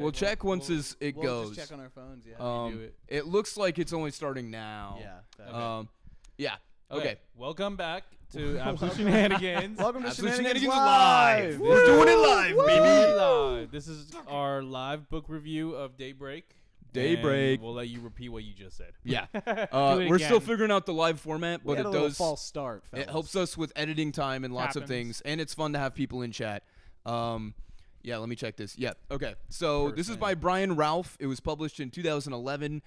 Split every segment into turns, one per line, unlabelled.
We'll check once it
we'll
goes.
Just check on our phones. Yeah.
do it.
It looks like it's only starting now.
Yeah.
Yeah. Okay.
Welcome back to Absolute Shenanigans.
Welcome to
Absolute
Shenanigans
Shenanigans
Live.
We're doing it live, baby.
Live. This is our live book review of Daybreak.
Daybreak.
And we'll let you repeat what you just said.
Yeah.
it
We're still
again.
figuring out the live format,
We
but
had
it
a little
does.
false start. Fellas.
It helps us with editing time and lots of
Happens.
things, and it's fun to have people in chat. Yeah, let me check this. Yeah, okay. So this is by Brian Ralph. It was published in 2011.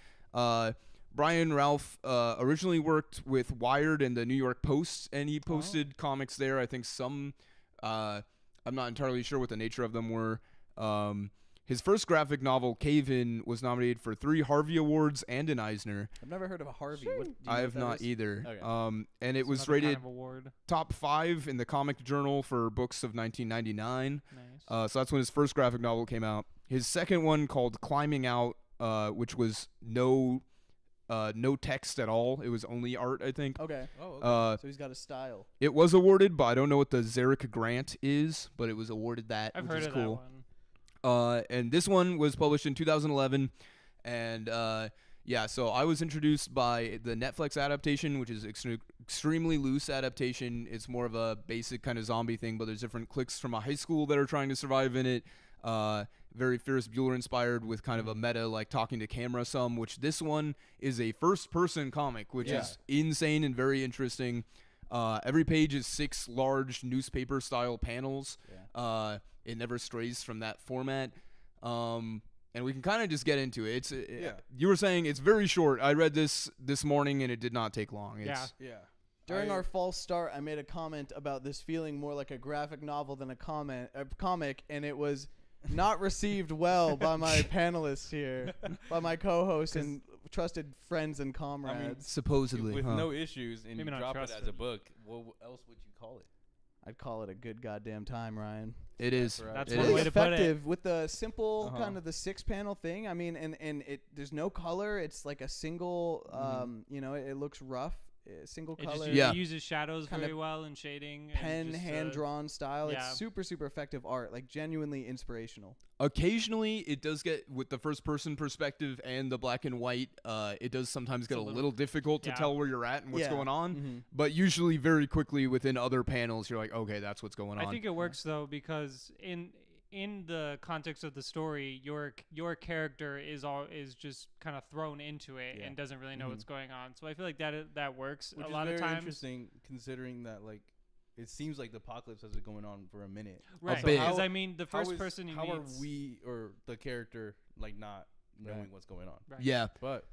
Brian Ralph originally worked with Wired and the New York Post, and he posted comics there. I think some, I'm not entirely sure what the nature of them were. His first graphic novel, Cave In, was nominated for 3 Harvey Awards and an Eisner.
I've never heard of a Harvey. What, do you know
I
what
have
that
not
is?
either.
Okay.
And it was
Another
rated
kind of award.
top 5 in the Comic Journal for books of 1999.
Nice.
So that's when his first graphic novel came out. His second one, called Climbing Out, which was no text at all. It was only art, I think.
Okay.
Oh, okay.
So he's got a style.
It was awarded, but I don't know what the Zarek Grant is, but it was awarded that,
I've
which
heard
is
of
cool.
that one.
And this one was published in 2011, and yeah, so I was introduced by the Netflix adaptation, which is extremely loose adaptation. It's more of a basic kind of zombie thing, but there's different cliques from a high school that are trying to survive in it. Very Ferris Bueller inspired with kind of a meta, like talking to camera some, which this one is a first-person comic, which is insane and very interesting. Every page is 6 large newspaper-style panels. It never strays from that format. And we can kind of just get into it. You were saying it's very short. I read this morning, and it did not take long. It's,
Yeah.
During our false start, I made a comment about this feeling more like a graphic novel than a comic, and it was not received well by my panelists here, by my co-hosts and trusted friends and comrades.
supposedly,
With
huh?
no issues, and
Maybe
you
not
drop it as a
trusted.
book, what else would you call it?
I'd call it a good goddamn time, Ryan.
It is.
That's right.
That's
It
one
is.
way
Really
to put it.
effective with the simple kind of the 6-panel thing. I mean, and it there's no color. It's like a single. It looks rough. Single
It
color.
just
Yeah.
uses shadows
Kind
very
of
well and shading.
Pen,
and just,
hand-drawn style.
yeah.
It's super, super effective art. Like genuinely inspirational.
Occasionally, it does get, with the first-person perspective and the black and white, it does sometimes get a little difficult to
yeah.
tell where you're at and what's
Yeah.
going on.
Mm-hmm.
But usually, very quickly, within other panels, you're like, okay, that's what's going on.
I think it works though because in the context of the story, your character is just kind of thrown into it and doesn't really know what's going on. So I feel like that works
Which
a lot
is
of
very
times.
interesting, considering that it seems like the apocalypse has been going on for a minute.
Right,
bit.
because I mean the
How
first
is-
person he
How are
meets.
we or the character not knowing what's going on?
Right.
Yeah,
But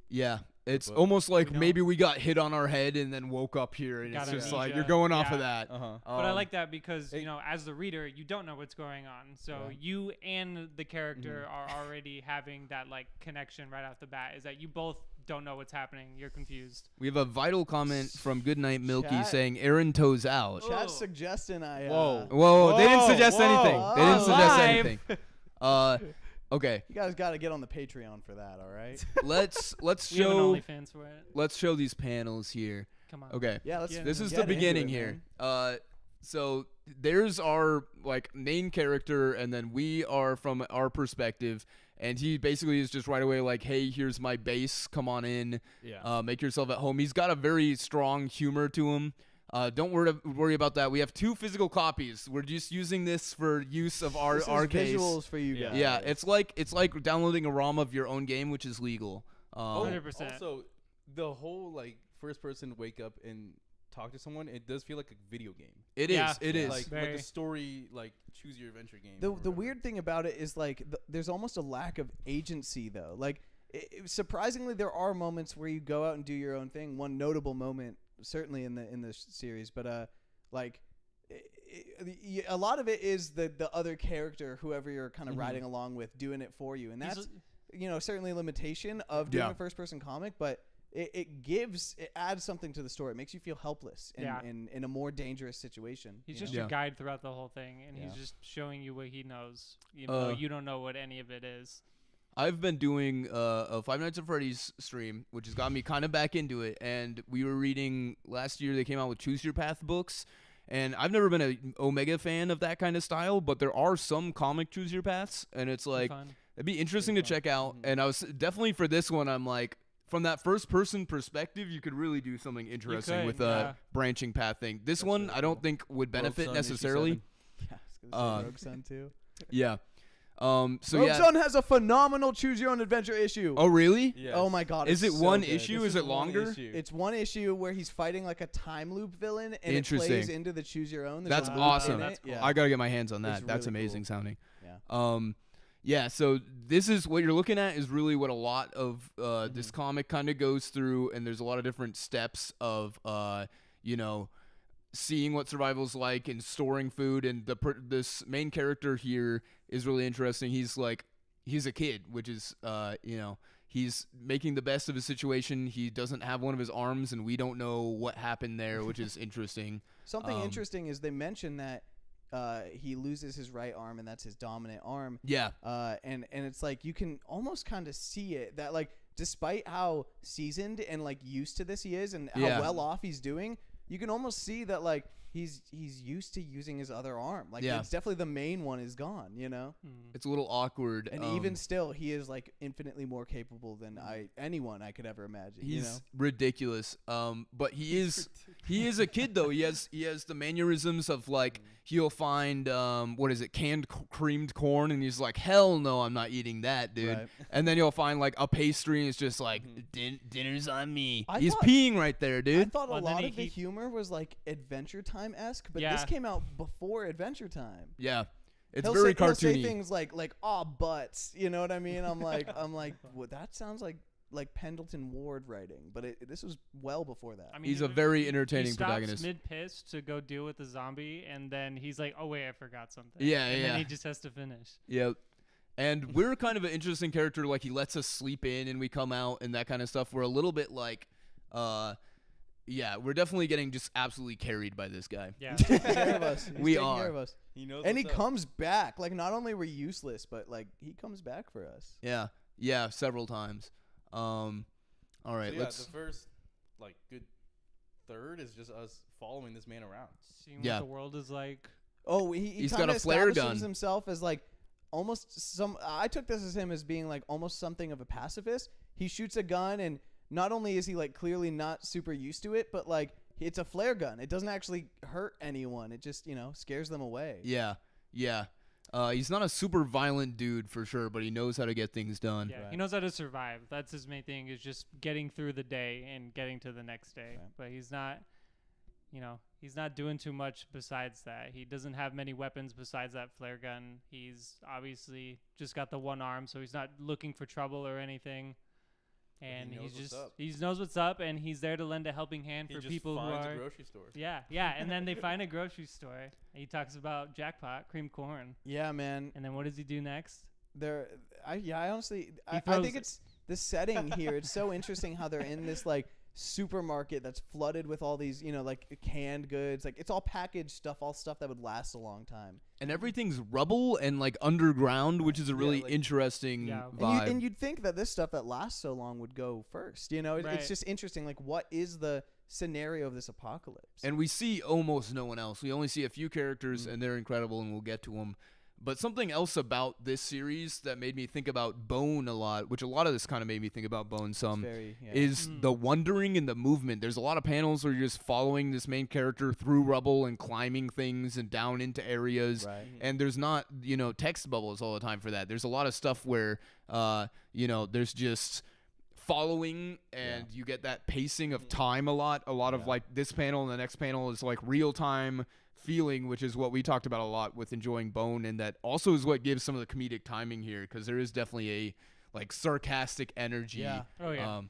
yeah. It's
But
almost like
we
maybe we got hit on our head and then woke up here, and it's
Got
just
amnesia.
like you're going off of
Yeah.
that.
But I like that because as the reader, you don't know what's going on, so
Yeah.
you and the character are already having that connection right off the bat. Is that you both don't know what's happening? You're confused.
We have a vital comment from Goodnight Milky
Chat.
saying Aaron toes out.
Chat suggesting I.
Whoa, they didn't suggest
whoa.
anything. They didn't suggest
Live.
anything. Okay,
You guys got to get on the Patreon for that. All right.
let's
We have an
show
OnlyFans for it.
let's show these panels here.
Come on.
Okay.
Yeah. Let's.
Yeah.
This is
get
the
into
beginning
it,
here.
man.
So there's our main character, and then we are from our perspective, and he basically is just right away like, hey, here's my base, come on in, make yourself at home. He's got a very strong humor to him. Don't worry about that. We have 2 physical copies. We're just using this for use of our
This is
case.
visuals for you guys.
Yeah, it's like downloading a ROM of your own game, which is legal.
100%.
Also, the whole first person wake up and talk to someone, it does feel like a video game.
It
Yeah.
is. It is.
Like
Very.
a story, choose your adventure game.
The
or whatever.
weird thing about it is there's almost a lack of agency though. Surprisingly, there are moments where you go out and do your own thing. One notable moment, certainly in the series, but a lot of it is the other character, whoever you're kind of riding along with, doing it for you, and that's certainly a limitation of doing a first person comic, but. It adds something to the story. It makes you feel helpless in a more dangerous situation.
He's
you
just
know?
your guide throughout the whole thing, and he's just showing you what he knows. Even though you don't know what any of it is.
I've been doing a Five Nights at Freddy's stream, which has got me kind of back into it. And we were reading last year. They came out with Choose Your Path books, and I've never been a Omega fan of that kind of style. But there are some comic Choose Your Paths, and it's like
Fun.
It'd be interesting to check out. And I was definitely for this one, I'm like, from that first person perspective, you could really do something interesting with a branching path thing. This one, I don't think would benefit necessarily.
Yeah, I was gonna say Rogue Sun too.
Yeah.
So Rogue Sun has a phenomenal choose your own adventure issue.
Oh really?
Yes.
Oh my god!
Is it
so
one
good.
issue?
This
Is it longer?
issue.
It's one issue where he's fighting like a time loop villain, and it
Interesting.
plays into the choose your own. There's
That's
a loop
awesome.
in
That's
it.
cool.
Yeah.
I gotta get my hands on that.
It's
That's
really
amazing
cool.
sounding.
Yeah.
Yeah. So this is what you're looking at is really what a lot of this comic kind of goes through, and there's a lot of different steps of you know, seeing what survival's like and storing food. And this main character here is really interesting. He's a kid, which is you know, he's making the best of his situation. He doesn't have one of his arms, and we don't know what happened there, which is interesting.
Something interesting is they mention that he loses his right arm, and that's his dominant arm.
Yeah.
And it's like you can almost kind of see it that like despite how seasoned and like used to this he is, and how well off he's doing, you can almost see that like he's used to using his other arm. Like it's definitely the main one is gone, you know?
It's a little awkward.
And even still, he is like infinitely more capable than anyone I could ever imagine.
He's
you know?
ridiculous. But he is a kid though. He has the mannerisms of like he'll find what is it, canned creamed corn, and he's like, hell no, I'm not eating that, dude.
Right.
And then you'll find like a pastry, and it's just like dinner's on me.
I
He's
thought-
peeing right there,
I
dude.
thought
Well,
a
then
lot
he-
of the humor was like Adventure Time-esque, but this
Yeah.
came out before Adventure Time.
Yeah, it's
He'll
very
say, he'll say
cartoony.
things like "aw butts," you know what I mean? I'm like, well, that sounds like Pendleton Ward writing, but this was well before that.
I mean,
He's
he-
a very
he
entertaining
stops
protagonist.
mid-piss to go deal with the zombie, and then he's like, "Oh wait, I forgot something."
Yeah,
and
yeah.
then he just has to finish.
Yep. And we're kind of an interesting character. Like he lets us sleep in, and we come out, and that kind of stuff. We're a little bit like, yeah, we're definitely getting just absolutely carried by this guy.
Yeah.
He's taking care of us. He's
We
taking
are.
care of us.
He knows.
And he
what's up.
comes back. Like not only were useless, but like he comes back for us.
Yeah, yeah, several times. All right,
So,
let's.
the first like good third is just us following this man around.
Seeing
Yeah.
what the world is like.
Oh,
He's
kinda
got a flare
establishes
gun.
himself as like almost some. I took this as him as being like almost something of a pacifist. He shoots a gun, and not only is he like clearly not super used to it, but like it's a flare gun. It doesn't actually hurt anyone. It just scares them away.
Yeah, yeah. He's not a super violent dude for sure, but he knows how to get things done.
Yeah,
Right.
he knows how to survive. That's his main thing, is just getting through the day and getting to the next day.
Right.
But he's not, he's not doing too much besides that. He doesn't have many weapons besides that flare gun. He's obviously just got the one arm, so he's not looking for trouble or anything. And
he knows
he's
what's
just
up.
he knows what's up, and he's there to lend a helping hand
He
for
just
people who
finds
are
a grocery store.
yeah, and then they find a grocery store. And he talks about jackpot, cream corn,
Yeah, man.
and then what does he do next?
I honestly, I
throws-
think it's the setting here. It's so interesting how they're in this like supermarket that's flooded with all these, like canned goods. Like it's all packaged stuff, all stuff that would last a long time.
And everything's rubble and like underground, which is a really
like-
interesting
Yeah.
vibe.
And you'd think that this stuff that lasts so long would go first.
Right.
It's just interesting. Like, what is the scenario of this apocalypse?
And we see almost no one else. We only see a few characters, and they're incredible, and we'll get to them. But something else about this series that made me think about Bone a lot, which a lot of this kind of made me think about Bone some,
very, yeah.
is the wandering and the movement. There's a lot of panels where you're just following this main character through rubble and climbing things and down into areas.
Right.
And there's not, text bubbles all the time for that. There's a lot of stuff where, there's just following, and you get that pacing of time a lot of like this panel and the next panel is like real time feeling, which is what we talked about a lot with enjoying Bone, and that also is what gives some of the comedic timing here, because there is definitely a like sarcastic energy.
Yeah.
Oh yeah.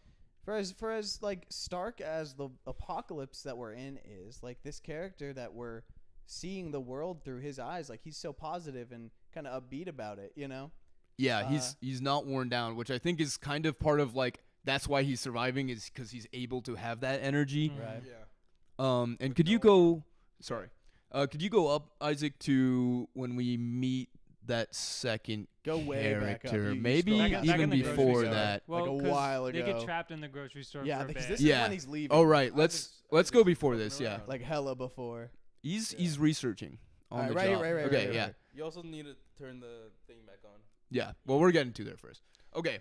For as like stark as the apocalypse that we're in is, like this character that we're seeing the world through his eyes, like he's so positive and kind of upbeat about it,
Yeah, he's not worn down, which I think is kind of part of like that's why he's surviving, is because he's able to have that energy.
Right.
Yeah.
And could you go? Sorry. Could you go up, Isaac, to when we meet that second
Go way back up.
character?
You
Maybe
scroll
back
even
in the grocery
before
store.
that.
Well,
like a
'cause
while
they get
ago.
trapped in the grocery store
Yeah,
for a
because
bit.
this is
Yeah.
when he's leaving.
Oh right, let's go before this.
jumping
Yeah,
around.
Like hella before.
He's researching on
Alright,
the
right,
job.
right,
Okay,
right,
yeah,
right.
You also need to turn the thing back on.
Yeah. Well, we're getting to there first. Okay.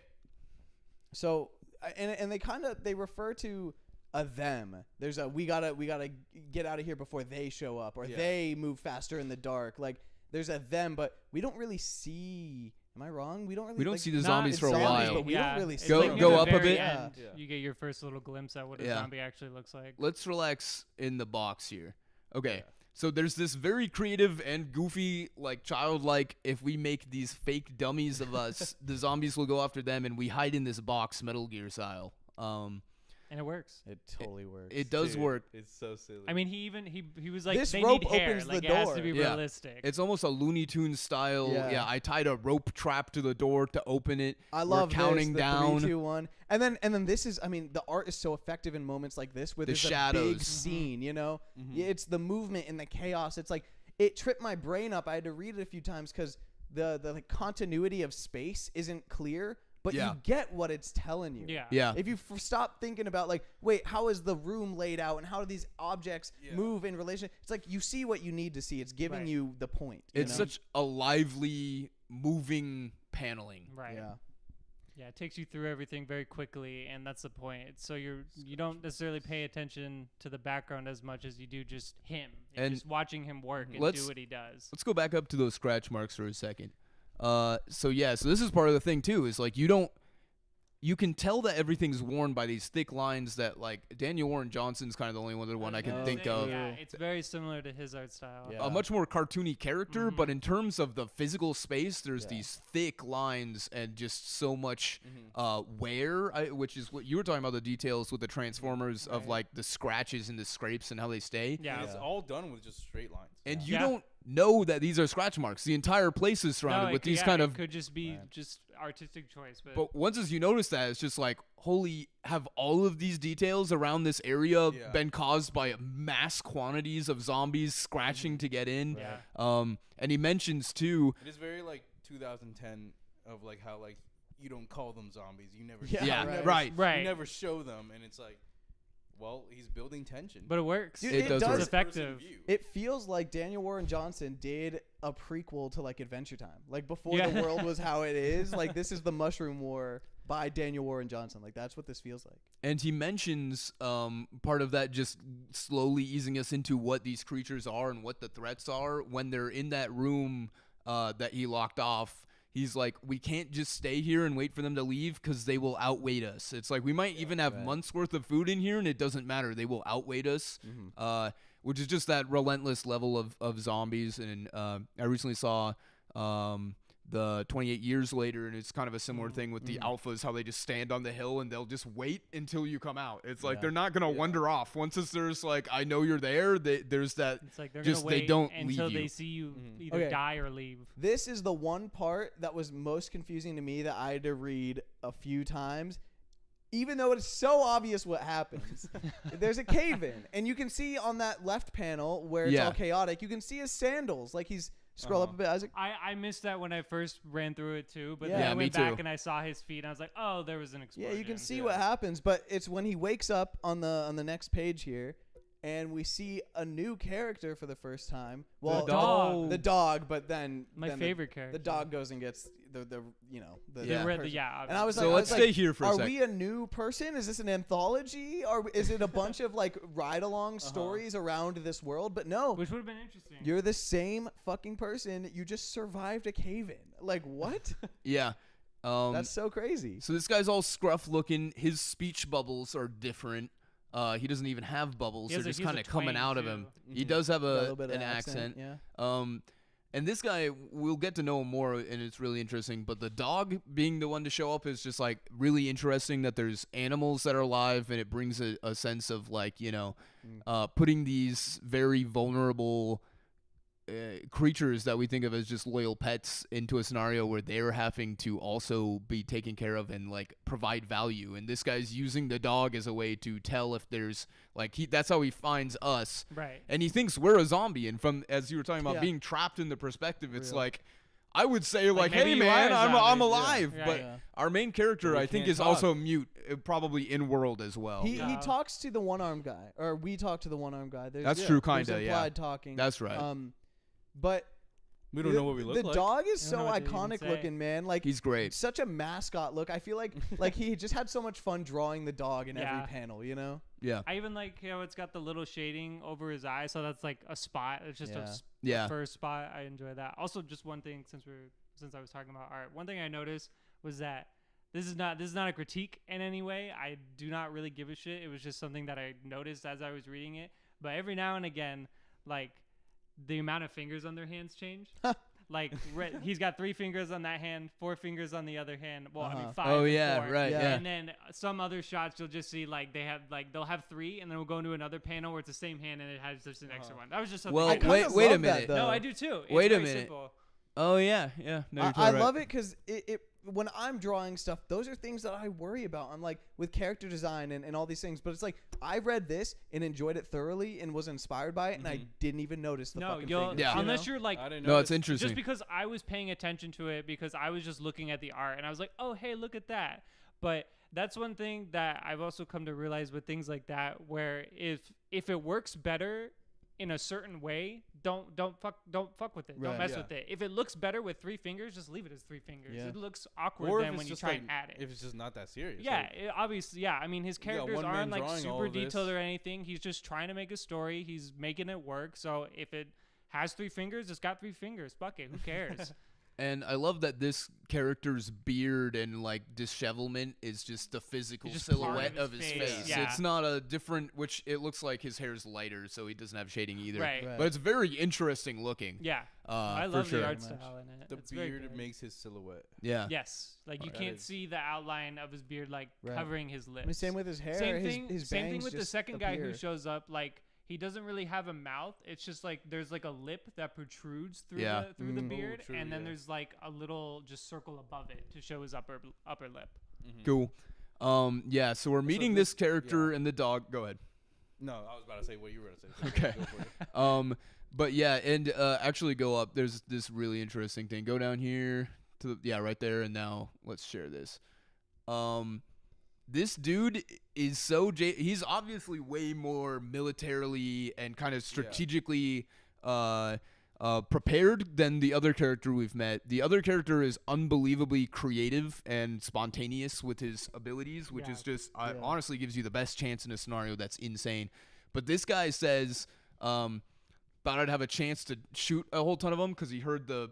So and they refer to a them. There's a we gotta get out of here before they show up, or they move faster in the dark. Like there's a them, but we don't really see. Am I wrong? We don't
see the zombies for a while.
But we don't really see
Go
them.
go up a
very
bit.
end, you get your first little glimpse at what a zombie actually looks like.
Let's relax in the box here. Okay. So there's this very creative and goofy, like childlike, if we make these fake dummies of us, the zombies will go after them, and we hide in this box, Metal Gear style.
And it works.
It totally works.
It does work.
It's so silly.
I mean, he was like,
this
they
rope
need hair.
opens
Like,
the
it has
door.
to be
Yeah.
realistic.
It's almost a Looney Tunes style.
Yeah.
I tied a rope trap to the door to open it.
I love
We're counting
this, the
down.
3, 2, 1. And then this is, I mean, the art is so effective in moments like this where
The
there's
shadows.
a big scene, you know? Yeah, it's the movement and the chaos. It's like, it tripped my brain up. I had to read it a few times because the like, continuity of space isn't clear, but you get what it's telling you.
Yeah.
If you stop thinking about, like, wait, how is the room laid out and how do these objects move in relation? It's like you see what you need to see. It's giving you the point.
It's
you know?
such a lively, moving paneling.
Right.
Yeah.
Yeah, it takes you through everything very quickly, and that's the point. So you don't necessarily pay attention to the background as much as you do just him and just watching him work and do what he does.
Let's go back up to those scratch marks for a second. So this is part of the thing too, is like you can tell that everything's worn by these thick lines that, like, Daniel Warren Johnson's kind of the only one I can think of.
Yeah, it's very similar to his art style.
Yeah.
A much more cartoony character, but in terms of the physical space, there's these thick lines and just so much wear, which is what you were talking about, the details with the Transformers of, like, the scratches and the scrapes and how they stay.
Yeah.
And it's all done with just straight lines.
And you don't know that these are scratch marks. The entire place is surrounded with these kind of...
It could just be just artistic choice.
But once as you notice that, it's just like, holy, have all of these details around this area been caused by mass quantities of zombies scratching to get in?
Yeah.
And he mentions, too...
It is very, like, 2010 of, like, how, like, you don't call them zombies. You never...
Right.
You never show them, and it's like... Well, he's building tension.
But it works.
Dude,
it does work.
It's effective.
It feels like Daniel Warren Johnson did a prequel to, like, Adventure Time. Like, before the world was how it is. Like, this is the Mushroom War by Daniel Warren Johnson. Like, that's what this feels like.
And he mentions part of that just slowly easing us into what these creatures are and what the threats are when they're in that room that he locked off. He's like, we can't just stay here and wait for them to leave because they will outweight us. It's like we might even have months worth of food in here and it doesn't matter. They will outweight us, which is just that relentless level of zombies. And I recently saw the 28 Years Later, and it's kind of a similar thing with the alphas, how they just stand on the hill and they'll just wait until you come out. It's like they're not going to wander off. Once there's like, I know you're there, there's that,
it's like they're
just
gonna wait
they don't
until
leave you.
they see you either die or leave.
This is the one part that was most confusing to me that I had to read a few times. Even though it's so obvious what happens, there's a cave-in, and you can see on that left panel where it's all chaotic, you can see his sandals. Like he's... Scroll up a bit, Isaac.
I missed that when I first ran through it too, but
Yeah.
then I
Yeah, me
went back
too.
and I saw his feet and I was like, oh, there was an explosion.
Yeah, you can see what happens, but it's when he wakes up on the next page here, and we see a new character for the first time. Well,
the dog.
but then
My favorite character.
The dog goes and gets the
Yeah.
person.
Yeah.
And I was
So
like,
let's stay here for a
are
sec.
we a new person? Is this an anthology? Or is it a bunch of like ride-along stories around this world? But no,
Which would have been interesting.
you're the same fucking person. You just survived a cave-in. Like what?
Yeah.
That's so crazy.
So this guy's all scruff looking. His speech bubbles are different. He doesn't even have bubbles.
He
They're
has
just
a
kind of coming
twang,
out of
too.
him. He does have
Got a little bit of
an accent.
Yeah.
And this guy, we'll get to know him more, and it's really interesting. But the dog being the one to show up is just, like, really interesting that there's animals that are alive, and it brings a sense of, like, putting these very vulnerable creatures that we think of as just loyal pets into a scenario where they're having to also be taken care of and, like, provide value. And this guy's using the dog as a way to tell if there's, like, that's how he finds us.
Right.
And he thinks we're a zombie. And from, as you were talking about being trapped in the perspective, it's like, I would say, like,
maybe
hey,
you
man,
are a
I'm
zombie.
alive.
Yeah.
But
Yeah.
our main character,
But we
I think,
can't
is
talk.
also mute, probably in world as well.
He talks to the one-armed guy, or we talk to the one-armed guy.
That's true, kinda,
there's
yeah.
implied talking.
That's right.
But
We don't know what we look
the
like.
dog is
I
so
don't know what to even
iconic
say.
looking, man. Like
He's great.
such a mascot look. I feel like he just had so much fun drawing the dog in
Yeah.
every panel. You know?
Yeah.
I even like how it's got the little shading over his eye, so that's like a spot. It's just
Yeah.
a first spot. I enjoy that. Also, just one thing since I was talking about art, one thing I noticed was that this is not a critique in any way. I do not really give a shit. It was just something that I noticed as I was reading it. But every now and again, like the amount of fingers on their hands change. Like he's got 3 fingers on that hand, 4 fingers on the other hand. Well, I mean 5.
Oh
and
yeah,
4.
right.
Yeah.
Yeah.
And then some other shots you'll just see like they'll have 3, and then we'll go into another panel where it's the same hand and it has just an extra one. That was just something.
Well,
I kinda
wait a
love that,
minute.
though.
No, I do too. It's
Wait a
very
minute.
Simple.
Oh yeah. Yeah. No, you're
I
totally right.
love it because it when I'm drawing stuff, those are things that I worry about. I'm like with character design and all these things. But it's like I read this and enjoyed it thoroughly and was inspired by it, and I didn't even notice the
No,
fucking
you'll
fingers.
Yeah.
you
unless
know?
you're like
I didn't
No,
know.
it's interesting.
just because I was paying attention to it because I was just looking at the art and I was like, oh hey, look at that. But that's one thing that I've also come to realize with things like that, where if it works better in a certain way, don't fuck with it.
Right.
Don't mess
Yeah.
with it. If it looks better with 3 fingers, just leave it as 3 fingers.
Yeah.
It looks awkward
Or if
then
it's
when you
just
try
like,
and add it.
if it's just not that serious.
Yeah,
like,
obviously, yeah. I mean, his
got
characters
one man
aren't like
drawing all
super
of this.
detailed or anything. He's just trying to make a story. He's making it work. So if it has 3 fingers, it's got 3 fingers. Fuck it. Who cares?
And I love that this character's beard and like dishevelment is just the physical
It's just part
silhouette
of
of
his
his
face,
face.
yeah.
It's not a different, which it looks like his hair's lighter, so he doesn't have shading either.
Right.
Right.
But it's very interesting looking.
Yeah. I
for
love
sure.
the art
Very much.
style in it.
the
it's very
beard
good.
makes his silhouette.
Yeah.
Yes, like you
That
can't
is-
see the outline of his beard, like
Right.
covering his lips.
I mean, same with his hair.
Same
his,
thing.
His
Same thing
bangs
with the
just
second guy who
appear.
shows up. Like he doesn't really have a mouth. It's just like there's like a lip that protrudes through
Yeah.
the
Mm.
beard,
true,
and then
yeah.
there's like a little just circle above it to show his upper lip.
Cool. Yeah, so we're meeting this character and the dog. Go ahead.
No, I was about to say what you were going to say.
Okay.
Go for it.
But yeah, and actually go up. There's this really interesting thing. Go down here to right there, and now let's share this. This dude is so he's obviously way more militarily and kind of strategically prepared than the other character we've met. The other character is unbelievably creative and spontaneous with his abilities, which
Yeah.
is just honestly gives you the best chance in a scenario that's insane. But this guy says thought I'd have a chance to shoot a whole ton of them because he heard the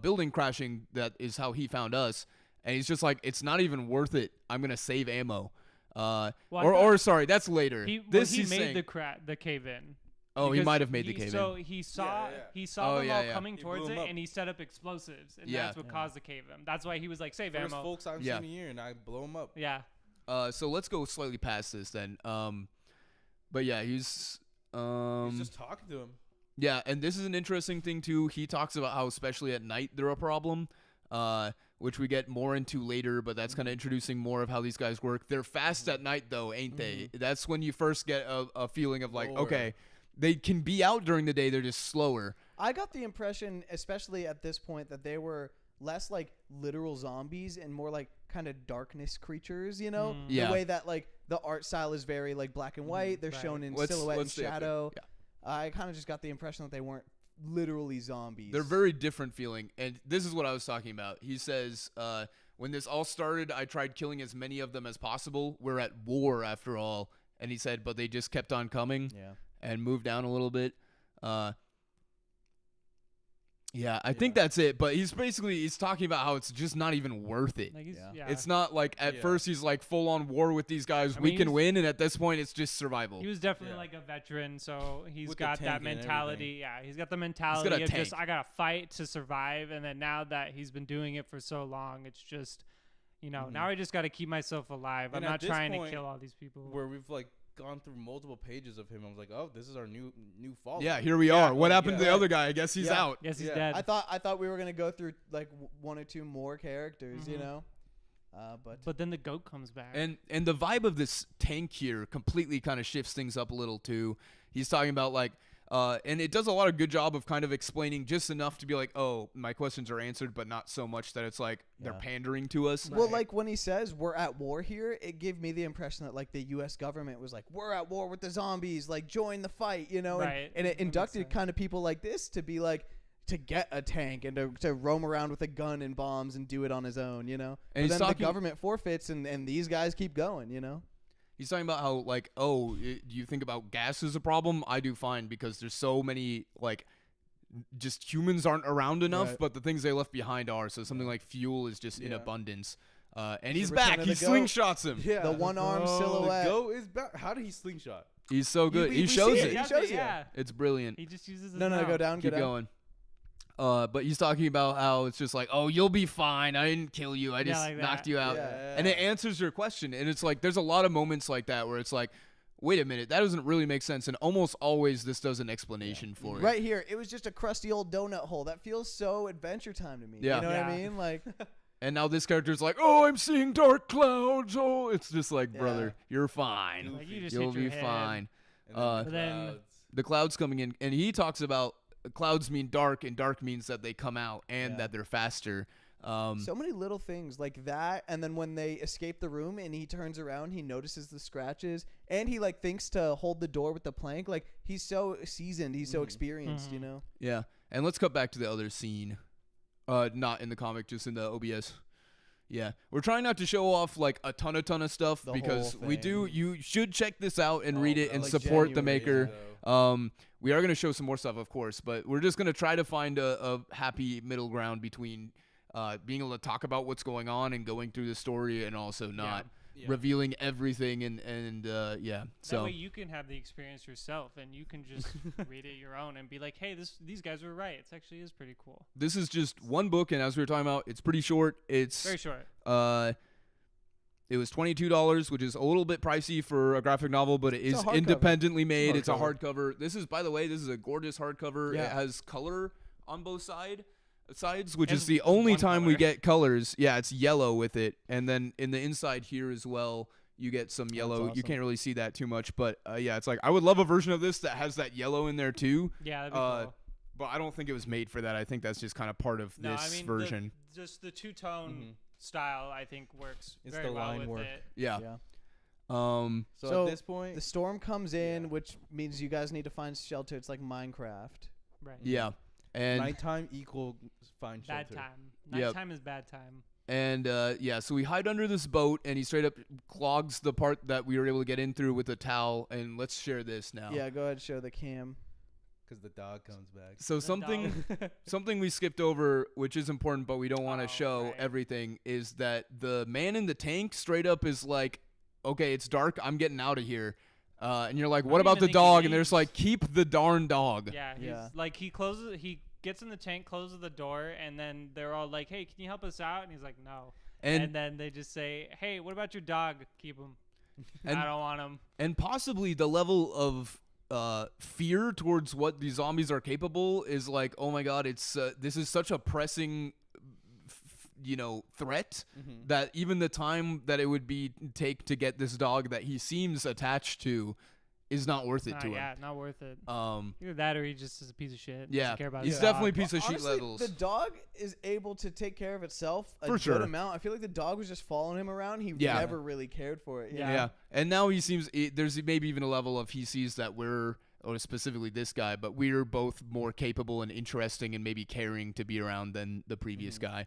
building crashing. That is how he found us. And he's just like, it's not even worth it. I'm going to save ammo. Or sorry, that's later.
He
this
he
he's
made
saying,
the cave in.
oh, he
Because
might have made the cave
So
in.
he saw
yeah.
he saw
Oh,
them
yeah,
all
yeah.
coming
He
towards
blew
it,
'em up.
and he set up explosives, and
Yeah.
that's what caused the cave in. That's why he was like, save
First
ammo.
folks I've
Yeah.
seen a year, and I blow them up.
Yeah.
So let's go slightly past this then. But yeah, he's
He's just talking to him.
yeah, and this is an interesting thing too. He talks about how especially at night they're a problem, which we get more into later, but that's kind of introducing more of how these guys work. They're fast at night though, ain't they? That's when you first get a feeling of like,
Slower.
okay, they can be out during the day, they're just slower.
I got the impression, especially at this point, that they were less like literal zombies and more like kind of darkness creatures, you know?
Yeah.
The way that like the art style is very like black and white. They're
Right.
shown in
Let's
silhouette and
stay up there.
shadow.
Yeah.
I kind of just got the impression that they weren't literally zombies.
They're very different feeling, and this is what I was talking about. He says, when this all started, I tried killing as many of them as possible. We're at war after all. And he said, but they just kept on coming and moved down a little bit. Yeah, I think that's it. But he's talking about how it's just not even worth it.
Like he's,
Yeah.
yeah.
It's not like at
Yeah.
first he's like full on war with these guys.
I
We
mean,
can
he's-
win, and at this point it's just survival.
He was definitely
Yeah.
like a veteran, so he's
With the
got that
tank and
mentality. Yeah, he's got the mentality
a
of just
tank.
I gotta fight to survive. And then now that he's been doing it for so long, it's just, now I just gotta keep myself alive.
And
I'm
at
not
this
trying to
point,
kill all these people.
Where we've like gone through multiple pages of him. I was like, oh, this is our new follower.
Yeah, here we are. What happened to the
yeah.
other guy? I guess he's
Yeah.
out.
Yes, he's
Yeah.
dead.
I thought we were gonna go through like one or two more characters, you know,
but then the goat comes back.
And the vibe of this tank here completely kind of shifts things up a little too. He's talking about like, and it does a lot of good job of kind of explaining just enough to be like, oh, my questions are answered, but not so much that it's like they're
Yeah.
pandering to us.
Well, like when he says we're at war here, it gave me the impression that like the U.S. government was like, we're at war with the zombies, like join the fight, you know,
Right.
and it
That makes
inducted
sense.
kind of people like this to be like, to get a tank and to roam around with a gun and bombs and do it on his own, you know.
And
but then the government forfeits, and these guys keep going, you know.
He's talking about how, like, do you think about gas as a problem? I do fine because there's so many, like, just humans aren't around enough,
Right.
but the things they left behind are. So something like fuel is just in abundance. And he's
Return
back.
of
He
the goat.
slingshots him.
Yeah.
The one-armed silhouette.
The goat is back. How did he slingshot?
He's so good.
we
He
see
shows
it.
it.
He shows you.
Yeah.
It's brilliant.
He just uses his
No,
mouth.
go down,
Keep
go down.
going. But he's talking about how it's just like, oh, you'll be fine. I didn't kill you. I
Yeah,
just
like
knocked
that.
you out.
Yeah.
And it answers your question. And it's like, there's a lot of moments like that where it's like, wait a minute, that doesn't really make sense. And almost always this does an explanation for it.
Right here, it was just a crusty old donut hole. That feels so Adventure Time to me.
Yeah.
You know what I
Yeah.
mean? Like,
And now this character's like, oh, I'm seeing dark clouds. Oh, it's just like,
Yeah.
brother, you're fine.
Like, you just
You'll
hit your
be
head.
fine.
And
But
then-
clouds.
The clouds coming in, and he talks about clouds mean dark, and dark means that they come out and
Yeah.
that they're faster.
so many little things like that, and then when they escape the room and he turns around, he notices the scratches, and he like thinks to hold the door with the plank. Like, he's so seasoned, he's so experienced, you know.
Yeah, and let's cut back to the other scene. Not in the comic, just in the OBS. Yeah, we're trying not to show off like a ton of stuff
The
because
whole
we do.
thing.
You should check this out and read it and
like
support the
January,
maker.
yeah.
We are gonna show some more stuff, of course, but we're just gonna try to find a happy middle ground between being able to talk about what's going on and going through the story, and also not
Yeah.
revealing everything. And yeah,
That
so
way you can have the experience yourself, and you can just read it your own and be like, hey, these guys were right. It actually is pretty cool.
this is just one book, and as we were talking about, it's pretty short. It's
Very short.
It was $22, which is a little bit pricey for a graphic novel, but it
It's a
is
hardcover.
independently made. It's a
Hardcover.
hardcover. This is, by the way, this is a gorgeous hardcover.
Yeah.
It has color on both sides, which
Has
is the only
one
time we
color.
get colors. Yeah, it's yellow with it, and then in the inside here as well, you get some yellow. You
awesome.
can't really see that too much, but yeah, it's like I would love a version of this that has that yellow in there too.
Yeah, that'd be cool.
But I don't think it was made for that. I think that's just kind of part of
No,
this
I mean,
version.
just the two-tone style, I think, works
It's
very
the
well
line
with
work.
it.
Yeah.
Yeah.
So
So
at this point,
The storm comes in, which means you guys need to find shelter. It's like Minecraft.
Right.
Yeah. And
nighttime equal find
Bad
shelter.
time.
Yep.
Nighttime is bad time.
And yeah, so we hide under this boat, and he straight up clogs the part that we were able to get in through with a towel. And let's share this now.
Yeah, go ahead, show the cam.
Because the dog comes back.
So
The
something we skipped over, which is important, but we don't want to
Oh,
show
right.
everything, is that the man in the tank straight up is like, "Okay, it's dark. I'm getting out of here." And you're like,
I
"What
don't
about
even
the
think he
dog?" And they're just
leaves.
like, "Keep the darn dog."
Yeah, he's
Yeah.
like he gets in the tank, closes the door, and then they're all like, "Hey, can you help us out?" And he's like, "No." And
And
then they just say, "Hey, what about your dog? Keep him.
And-
I don't want him."
and possibly the level of fear towards what these zombies are capable is like, oh my god, it's this is such a pressing threat that even the time that it would be take to get this dog that he seems attached to is not worth it to
Yeah, not worth it.
him.
Either that or he just is a piece of shit.
Yeah,
Doesn't care about
he's
his
definitely a
dog.
piece of shit
Honestly,
levels.
the dog is able to take care of itself a
For
good
sure.
amount. I feel like the dog was just following him around. He
Yeah.
never really cared for it. you
Yeah.
know?
Yeah, and now he seems there's maybe even a level of he sees that we're, or specifically this guy, but we're both more capable and interesting and maybe caring to be around than the previous guy.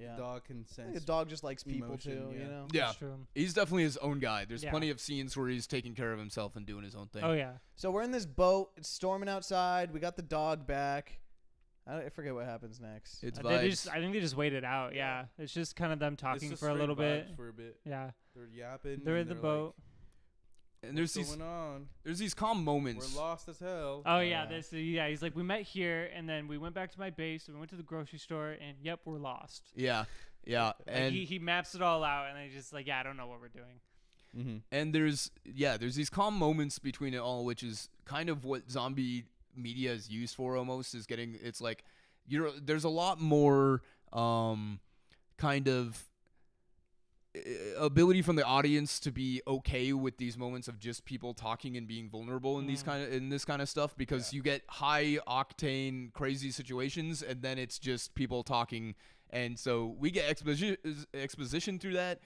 Yeah.
Dog can
I think
sense.
the dog just likes people
emotion,
too,
yeah.
you know?
Yeah,
That's true.
he's definitely his own guy. There's
Yeah.
plenty of scenes where he's taking care of himself and doing his own thing.
Oh yeah.
So we're in this boat. It's storming outside. We got the dog back. I forget what happens next.
It's
I think they just waited out. Yeah. It's just kind of them
It's
talking
just
for a
straight
little bit.
vibes For a bit.
Yeah.
They're yapping.
They're in
and
the
they're
boat.
and there's
Like,
these
what's going on?
there's these calm moments.
We're lost as hell.
Oh yeah, he's like, we met here and then we went back to my base and we went to the grocery store and yep, we're lost.
Yeah, yeah,
Like,
and
he maps it all out and then he's just like, yeah, I don't know what we're doing.
Mm-hmm.
and there's these calm moments between it all, which is kind of what zombie media is used for. Almost is getting it's like there's a lot more kind of ability from the audience to be okay with these moments of just people talking and being vulnerable in these in this kind of stuff, because you get high octane crazy situations and then it's just people talking, and so we get exposition through that.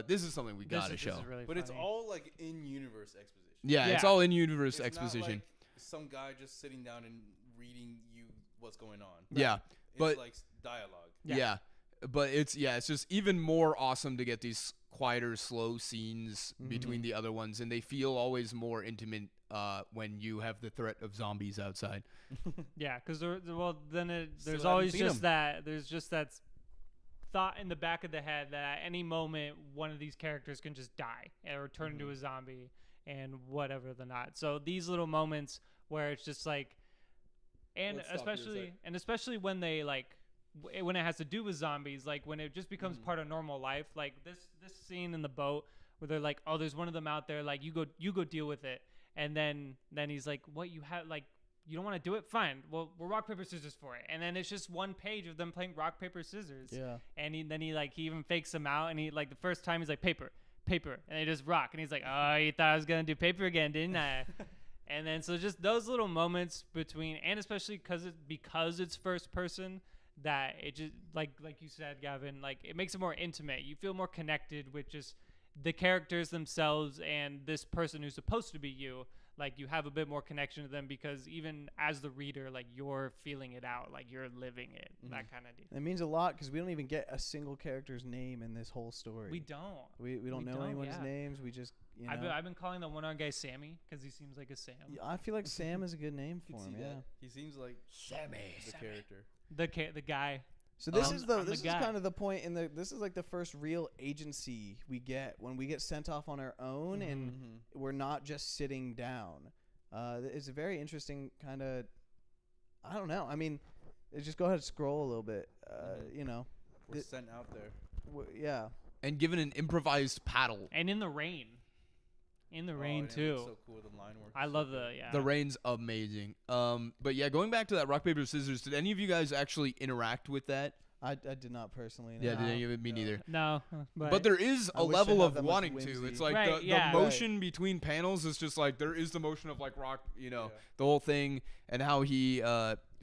This is something we gotta show.
This is really
But it's
funny.
all like in universe exposition.
Yeah, it's
Yeah.
all in universe
It's
exposition.
not like some guy just sitting down and reading you what's going on.
Yeah,
It's
but
like dialogue.
yeah, but it's just even more awesome to get these quieter, slow scenes between the other ones, and they feel always more intimate when you have the threat of zombies outside.
Yeah, because there's
haven't
always
seen
just
'em.
there's just that thought in the back of the head that at any moment one of these characters can just die or turn into a zombie and whatever the not. So these little moments where it's just like, and
Let's stop here a sec.
especially when they like when it has to do with zombies, like when it just becomes part of normal life, like this scene in the boat where they're like, oh, there's one of them out there, like you go deal with it, and then he's like, what, you have, like, you don't want to do it? Fine. Well, we're rock, paper, scissors for it. And then it's just one page of them playing rock, paper, scissors.
Yeah.
And he even fakes them out. And he, like, the first time he's like, paper. And they just rock. And he's like, oh, you thought I was going to do paper again, didn't I? And then so just those little moments between, and especially because it's first person, that it just, like you said, Gavin, like it makes it more intimate. You feel more connected with just the characters themselves and this person who's supposed to be you. Like you have a bit more connection to them because even as the reader, like you're feeling it out, like you're living it, that kind of deal.
It means a lot because we don't even get a single character's name in this whole story.
We don't.
We don't know anyone's names. We just, you know.
I've been calling the one-armed guy Sammy because he seems like a Sam.
Yeah, I feel like Sam is a good name for him. Yeah.
He seems like
Sammy.
the character.
The guy.
So this
I'm
is
the guy.
kind of the point in this is like the first real agency we get when we get sent off on our own and we're not just sitting down. It's a very interesting kind of, I don't know. I mean, just go ahead and scroll a little bit. You know,
We're sent out there.
Yeah.
And given an improvised paddle.
And in the rain. In the rain
and it
too.
looks so cool. The line work.
I
is
love
so
the
good.
The rain's amazing. But yeah, going back to that rock, paper, scissors, did any of you guys actually interact with that?
I did not personally.
Yeah,
No.
did any of it? Me neither.
No,
But there is
I
a
wish I
level
had
of
that much
wanting to.
whimsy.
It's like
Right,
the
yeah.
motion between panels is just like there is the motion of like rock, you know, the whole thing, and how he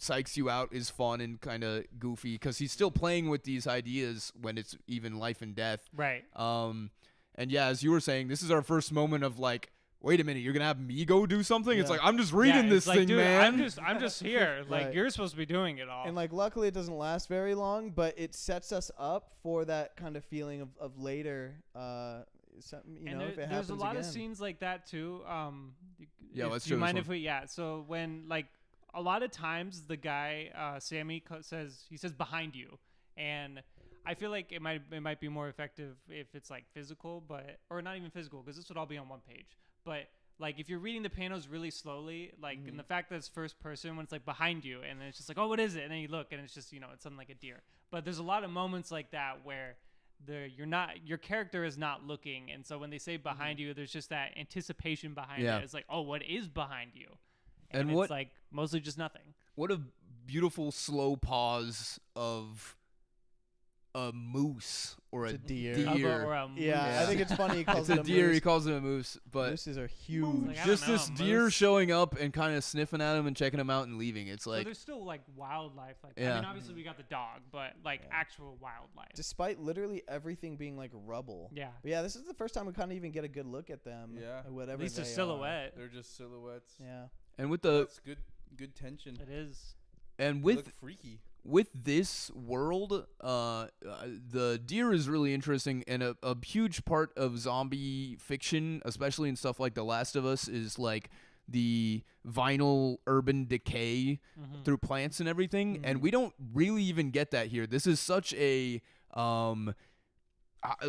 psychs you out is fun and kind of goofy because he's still playing with these ideas when it's even life and death.
Right.
And yeah, as you were saying, this is our first moment of like, wait a minute, you're gonna have me go do something? It's
Yeah.
like I'm just reading this
it's like,
thing,
dude,
man.
I'm just here. Like
Right.
you're supposed to be doing it all.
And like, luckily, it doesn't last very long, but it sets us up for that kind of feeling of later. Something, you
and
know, if it
there's
happens
a lot
again.
of scenes like that too.
Yeah, let's
do
show
you
this
mind
one.
if we? Yeah. So when like a lot of times the guy Sammy says behind you, and I feel like it might be more effective if it's like physical, or not even physical because this would all be on one page. But like if you're reading the panels really slowly, like and the fact that it's first person when it's like behind you, and then it's just like, oh, what is it? And then you look and it's just, you know, it's something like a deer. But there's a lot of moments like that where your character is not looking, and so when they say behind you, there's just that anticipation behind it. It's like, oh, what is behind you? And it's like mostly just nothing.
What a beautiful slow pause of a moose or a
It's a deer.
Or a
Yeah, I think it's funny he calls
it's
it
a deer.
moose.
He calls it a moose, but
Mooses are huge.
Like, I
just
don't know,
this deer
moose.
showing up and kind of sniffing at him and checking him out and leaving. It's
So
like
there's still like wildlife. Like I
Yeah.
mean, obviously we got the dog, but like actual wildlife.
Despite literally everything being like rubble.
Yeah.
But yeah, this is the first time we kind of even get a good look at them.
Yeah.
Whatever.
At least a
they are.
silhouette.
They're just silhouettes.
Yeah.
and with the
That's good tension.
It is.
and
They
with
look freaky.
with this world, the deer is really interesting, and a huge part of zombie fiction, especially in stuff like The Last of Us, is like the vinyl urban decay through plants and everything, and we don't really even get that here. This is such a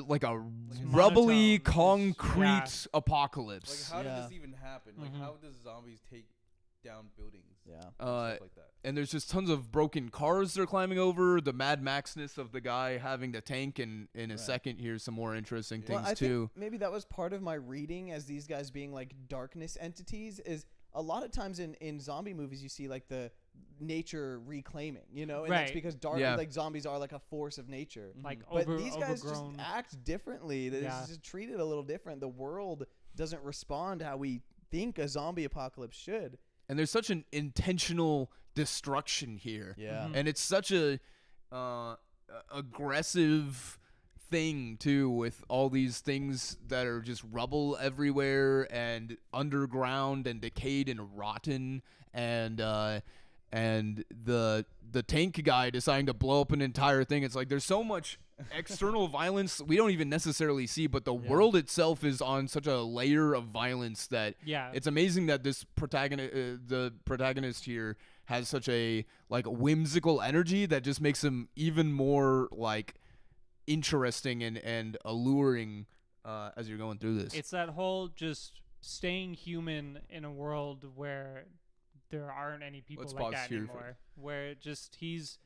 like a rubbly
monotone.
concrete apocalypse.
Like, how
Yeah.
did this even happen? Like, how does zombies take down buildings?
Yeah.
And stuff like that.
And there's just tons of broken cars they're climbing over. The Mad Maxness of the guy having the tank, and in a second, here's some more interesting things
Well, I
too.
think maybe that was part of my reading as these guys being like darkness entities. Is a lot of times in zombie movies you see like the nature reclaiming, you know, and that's
Right.
because like zombies are like a force of nature.
Like
But these guys
overgrown.
just act differently. They're just treated a little different. The world doesn't respond how we think a zombie apocalypse should.
And there's such an intentional destruction here.
Yeah.
And it's such a aggressive thing too, with all these things that are just rubble everywhere and underground and decayed and rotten, and and the tank guy deciding to blow up an entire thing. It's like there's so much external violence we don't even necessarily see, but the world itself is on such a layer of violence that it's amazing that this the protagonist here has such a like whimsical energy that just makes him even more like interesting and alluring as you're going through this.
It's that whole just staying human in a world where there aren't any people like that anymore. Where just he's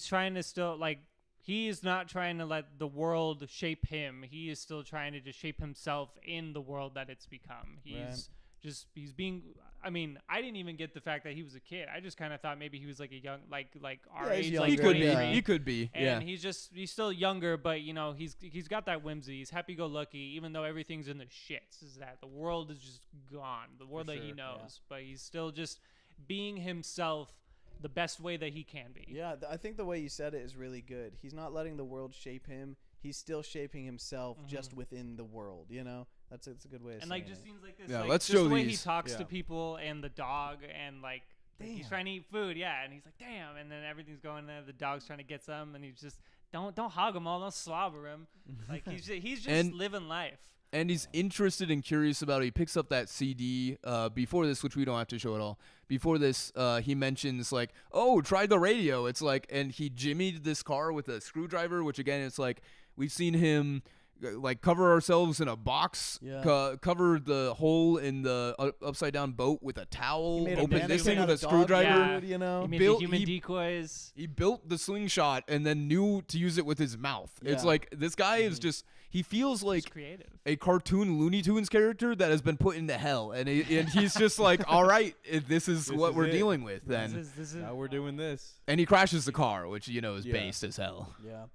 trying to still like he is not trying to let the world shape him. He is still trying to just shape himself in the world that it's become. He's being. I mean, I didn't even get the fact that he was a kid. I just kind of thought maybe he was like a young, like our age. Like
he could be.
Yeah.
He could be.
And he's still younger, but you know, he's got that whimsy. He's happy-go-lucky, even though everything's in the shits. Is that the world is just gone, the world that he knows, but he's still just being himself the best way that he can be.
Yeah, I think the way you said it is really good. He's not letting the world shape him. He's still shaping himself just within the world, you know? It's a good way of saying it.
And like just scenes like this,
yeah,
like
let's
just
show
the way
these.
he talks to people and the dog and like he's trying to eat food, and he's like, damn, and then everything's going there, the dog's trying to get some and he's just don't hog him all, don't slobber him. Like he's just living life.
And he's interested and curious about it. He picks up that CD before this, which we don't have to show at all. Before this, he mentions like, "Oh, try the radio." It's like, and he jimmied this car with a screwdriver, which again, it's like we've seen him like cover ourselves in a box, cover the hole in the upside down boat with a towel, open this thing with a screwdriver.
You know,
he made the human decoys.
He built the slingshot and then knew to use it with his mouth. It's like this guy is just. He feels like
creative.
A cartoon Looney Tunes character that has been put into hell, and he's just like, all right, this is what we're dealing with. Then
this is now we're doing this,
and he crashes the car, which you know is based as hell.
Yeah,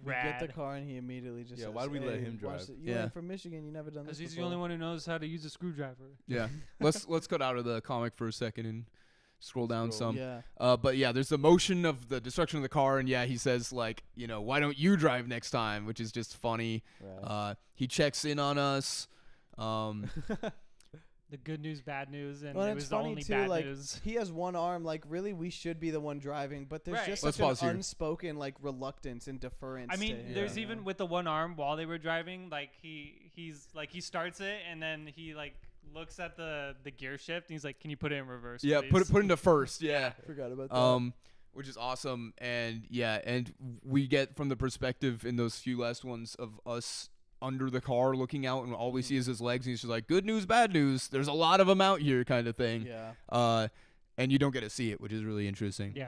we get the car, and he immediately just says,
why do we let him drive?
You ain't from Michigan, you never done this.
Because he's
before.
the only one who knows how to use a screwdriver.
Yeah, let's cut out of the comic for a second and scroll down some.
Yeah.
But yeah, there's the motion of the destruction of the car, and he says like, you know, why don't you drive next time, which is just funny.
Right.
He checks in on us.
The good news, bad news, and
well,
it was
it's
the
funny
only
too,
bad
like,
news.
He has one arm. Like, really, we should be the one driving, but there's just
Let's
such
pause
an
here.
unspoken like reluctance and deference.
I mean,
to him,
there's
you
even
know?
with the one arm while they were driving, like he starts it and then he like looks at the gear shift and he's like, "Can you put it in reverse?"
Yeah,
please?
put into first. Yeah.
Forgot about that.
Which is awesome, and we get from the perspective in those few last ones of us under the car looking out, and all we see is his legs, and he's just like, good news, bad news, there's a lot of them out here kind of thing. And you don't get to see it, which is really interesting.
Yeah.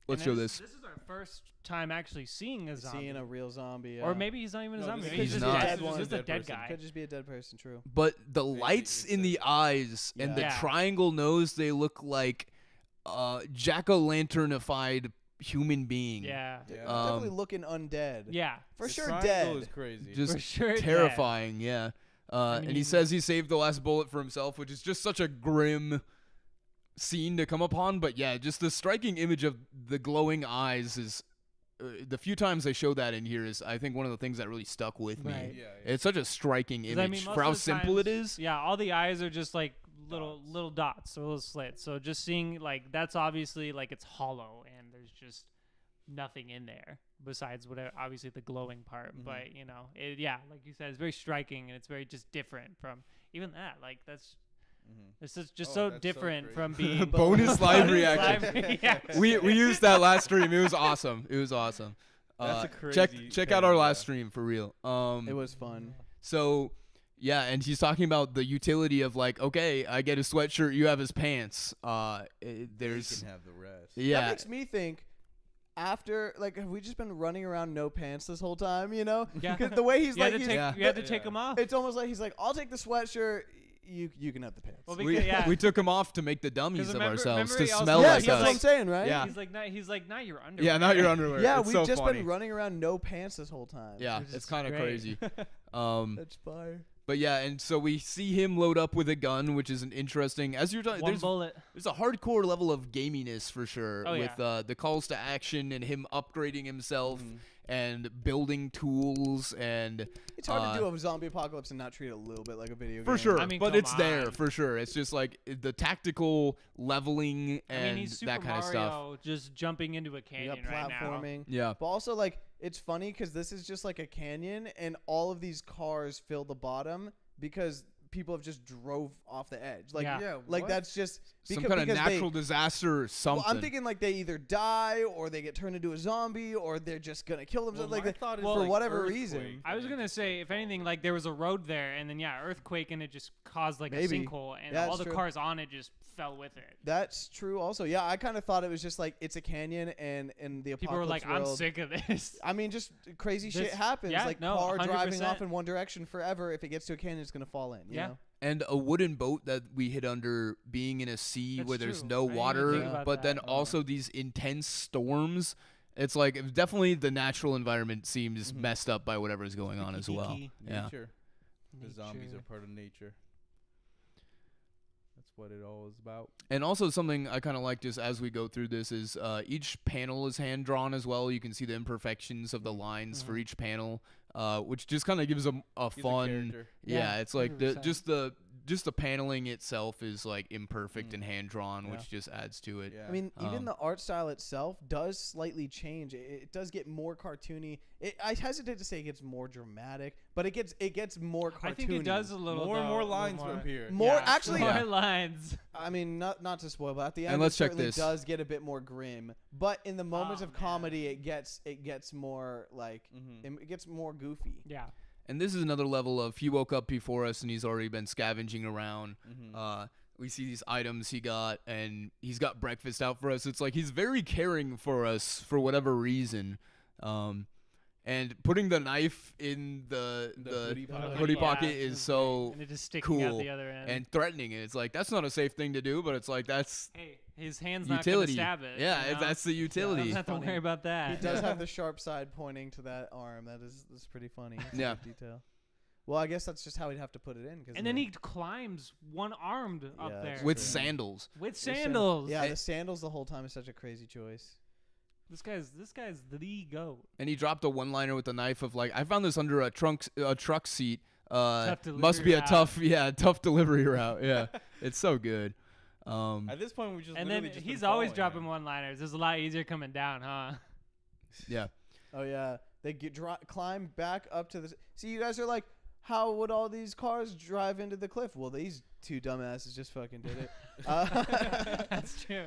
Let's show this.
This is our first time actually seeing a zombie.
Seeing a real zombie.
Or maybe he's not even a zombie.
this
Maybe he's
could
just,
not.
just a dead guy.
Could just be a dead person, true.
But the lights in the eyes and the triangle nose, they look like jack-o'-lanternified human being.
Yeah.
Definitely looking undead.
Yeah.
For
The
sure
triangle
dead.
is crazy.
Just
For sure
terrifying, yeah.
I mean,
and he says he saved the last bullet for himself, which is just such a grim scene to come upon. But yeah, just the striking image of the glowing eyes is the few times they show that in here is, I think, one of the things that really stuck with me.
Yeah.
It's such a striking
'Cause,
image
I mean, most
for how
of the
simple
times-
it is.
Yeah, all the eyes are just like little dots, or little slits. So just seeing like that's obviously like it's hollow and there's just nothing in there besides whatever, obviously the glowing part. But you know, like you said, it's very striking and it's very just different from even that. Like that's it's just so
that's so
different
crazy.
from being
Bonus live reaction.
live reaction.
We used that last stream. It was awesome.
That's a crazy
check out our last stream for real.
It was fun.
So, yeah, and he's talking about the utility of like, okay, I get his sweatshirt, you have his pants.
You
There's
can have the rest.
That
yeah,
makes me think. After, like, have we just been running around no pants this whole time, you know?
Yeah.
'Cause the way he's
You
like,
had to
he's-
take, you had to take them off.
it's almost like he's like, I'll take the sweatshirt, you can have the pants.
Well,
we,
because, yeah.
we took him off to make the dummies of
remember-
ourselves
remember
to
he also-
smell
yeah,
like
that's what I'm
us.
saying, right?
Yeah.
He's like, not your underwear.
Yeah, not your underwear.
Yeah,
It's
we've
so
just
funny.
been running around no pants this whole time.
Yeah,
Which
it's
is
kind of
great.
crazy.
That's fire.
But yeah, and so we see him load up with a gun, which is an interesting. As you're talking,
One bullet.
there's a hardcore level of gaminess for sure
Oh,
with the calls to action and him upgrading himself and building tools and
It's hard to do a zombie apocalypse and not treat it a little bit like a video game.
for sure.
I mean,
but
come
it's there
on.
for sure. It's just like the tactical leveling and
I mean, he's Super
that kind of stuff.
Mario just jumping into a canyon right now.
platforming.
Yeah.
But also, like, it's funny because this is just like a canyon, and all of these cars fill the bottom because people have just drove off the edge. Like,
Yeah.
like that's just
Some kind of
because
natural disaster or something.
Well, I'm thinking like they either die or they get turned into a zombie or they're just gonna kill themselves.
Well,
like
my thought is
for
like
whatever
earthquake.
reason.
I was gonna say, if anything, like there was a road there, and then earthquake, and it just caused like
Maybe.
a sinkhole, and
Yeah,
all
that's
the
true.
cars on it just fell with it.
That's true. Also, yeah, I kind of thought it was just like it's a canyon, and in the
People were
apocalypse
like, "I'm
world,
sick of this."
I mean, just crazy shit
This-
happens.
yeah,
like
no,
car driving
100%.
off in one direction forever. If it gets to a canyon, it's gonna fall in. You
Yeah.
know?
and a wooden boat that we hid under being in a sea
That's
where there's
true.
no
I didn't even
water,
think about
but then
that.
also these intense storms. It's like definitely the natural environment seems messed up by whatever's going on as well. Yeah.
Nature. The zombies are
Nature.
part of nature. That's what it all is about.
And also something I kind of like just as we go through this is each panel is hand drawn as well. You can see the imperfections of the lines for each panel, which just kind of gives a
Gives a
fun.
character.
Yeah,
Yeah,
it's like
100%.
just the paneling itself is like imperfect and hand drawn,
Yeah.
which just adds to it.
Yeah.
I mean, even
Um,
the art style itself does slightly change. It does get more cartoony. I hesitate to say it gets more dramatic, but it gets more cartoony.
I think it does a little.
more and
though,
more
a little
lines
more.
appear.
More
Yeah,
actually.
more
Yeah.
lines.
I mean, not to spoil, but at the
And
end,
let's
it
check
certainly
this.
does get a bit more grim. But in the moments
Oh,
of
man.
comedy, it gets more like it gets more goofy.
Yeah.
And this is another level of he woke up before us and he's already been scavenging around. We see these items he got and he's got breakfast out for us. It's like he's very caring for us for whatever reason. And putting the knife in the
hoodie pocket.
hoodie
Yeah,
pocket
it's
is so
And it is sticking out
cool
the other end.
and threatening. It's like that's not a safe thing to do, but it's like that's
hey, his hand's not
utility.
gonna stab it.
Yeah,
you know?
that's the
Doesn't
utility.
have to
Funny.
worry about that.
He does have the sharp side pointing to that arm. That's pretty funny. It's a
Yeah.
good detail. Well, I guess that's just how he'd have to put it in.
And then he climbs one-armed
Yeah,
up
that's
there
With
true.
sandals.
with
The sand-
sandals.
Yeah,
And-
the sandals the whole time is such a crazy choice.
This guy's the goat.
And he dropped a one-liner with a knife of like I found this under a truck seat.
Tough
Must be
delivery
a
route.
tough delivery route. Yeah, it's so good.
At this point, we just
And then
literally just
he's
been
always
following
dropping
him.
one-liners. It's a lot easier coming down, huh?
Yeah,
Oh yeah, they climb back up to the. See, you guys are like, how would all these cars drive into the cliff? Well, these two dumbasses just fucking did it.
That's true.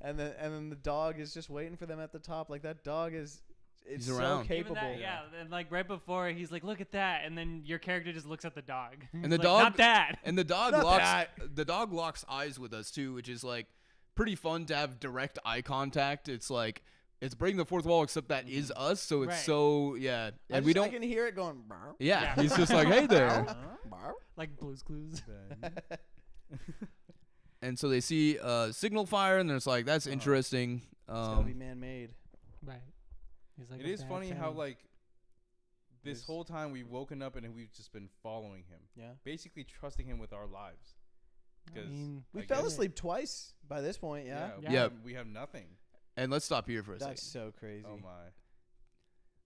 And then the dog is just waiting for them at the top. Like that dog is, it's
He's
so
around.
Even
capable.
that, yeah. And like right before, he's like, "Look at that," and then your character just looks at the dog.
And
He's
the
like,
dog-
not that.
and the dog
Not
locks
that.
the dog locks eyes with us too, which is like pretty fun to have direct eye contact. It's like it's breaking the fourth wall, except that is us, so it's
Right.
so yeah, and we
I
don't.
can hear it going. "Bow,
Yeah,
Yeah.
he's just like, hey there.
bow."
Like Blue's Clues.
And so they see signal fire, and there's like that's interesting.
It's gotta be man-made.
Right. He's like
It
a
is
bad
funny how
fan.
like this
Is-
whole time we've woken up and we've just been following him,
Yeah.
basically trusting him with our lives.
I
Because
mean,
We
I
fell
guess-
asleep twice by this point. Yeah.
Yeah.
we have nothing.
And let's stop here for a
That's
second.
so crazy.
Oh my.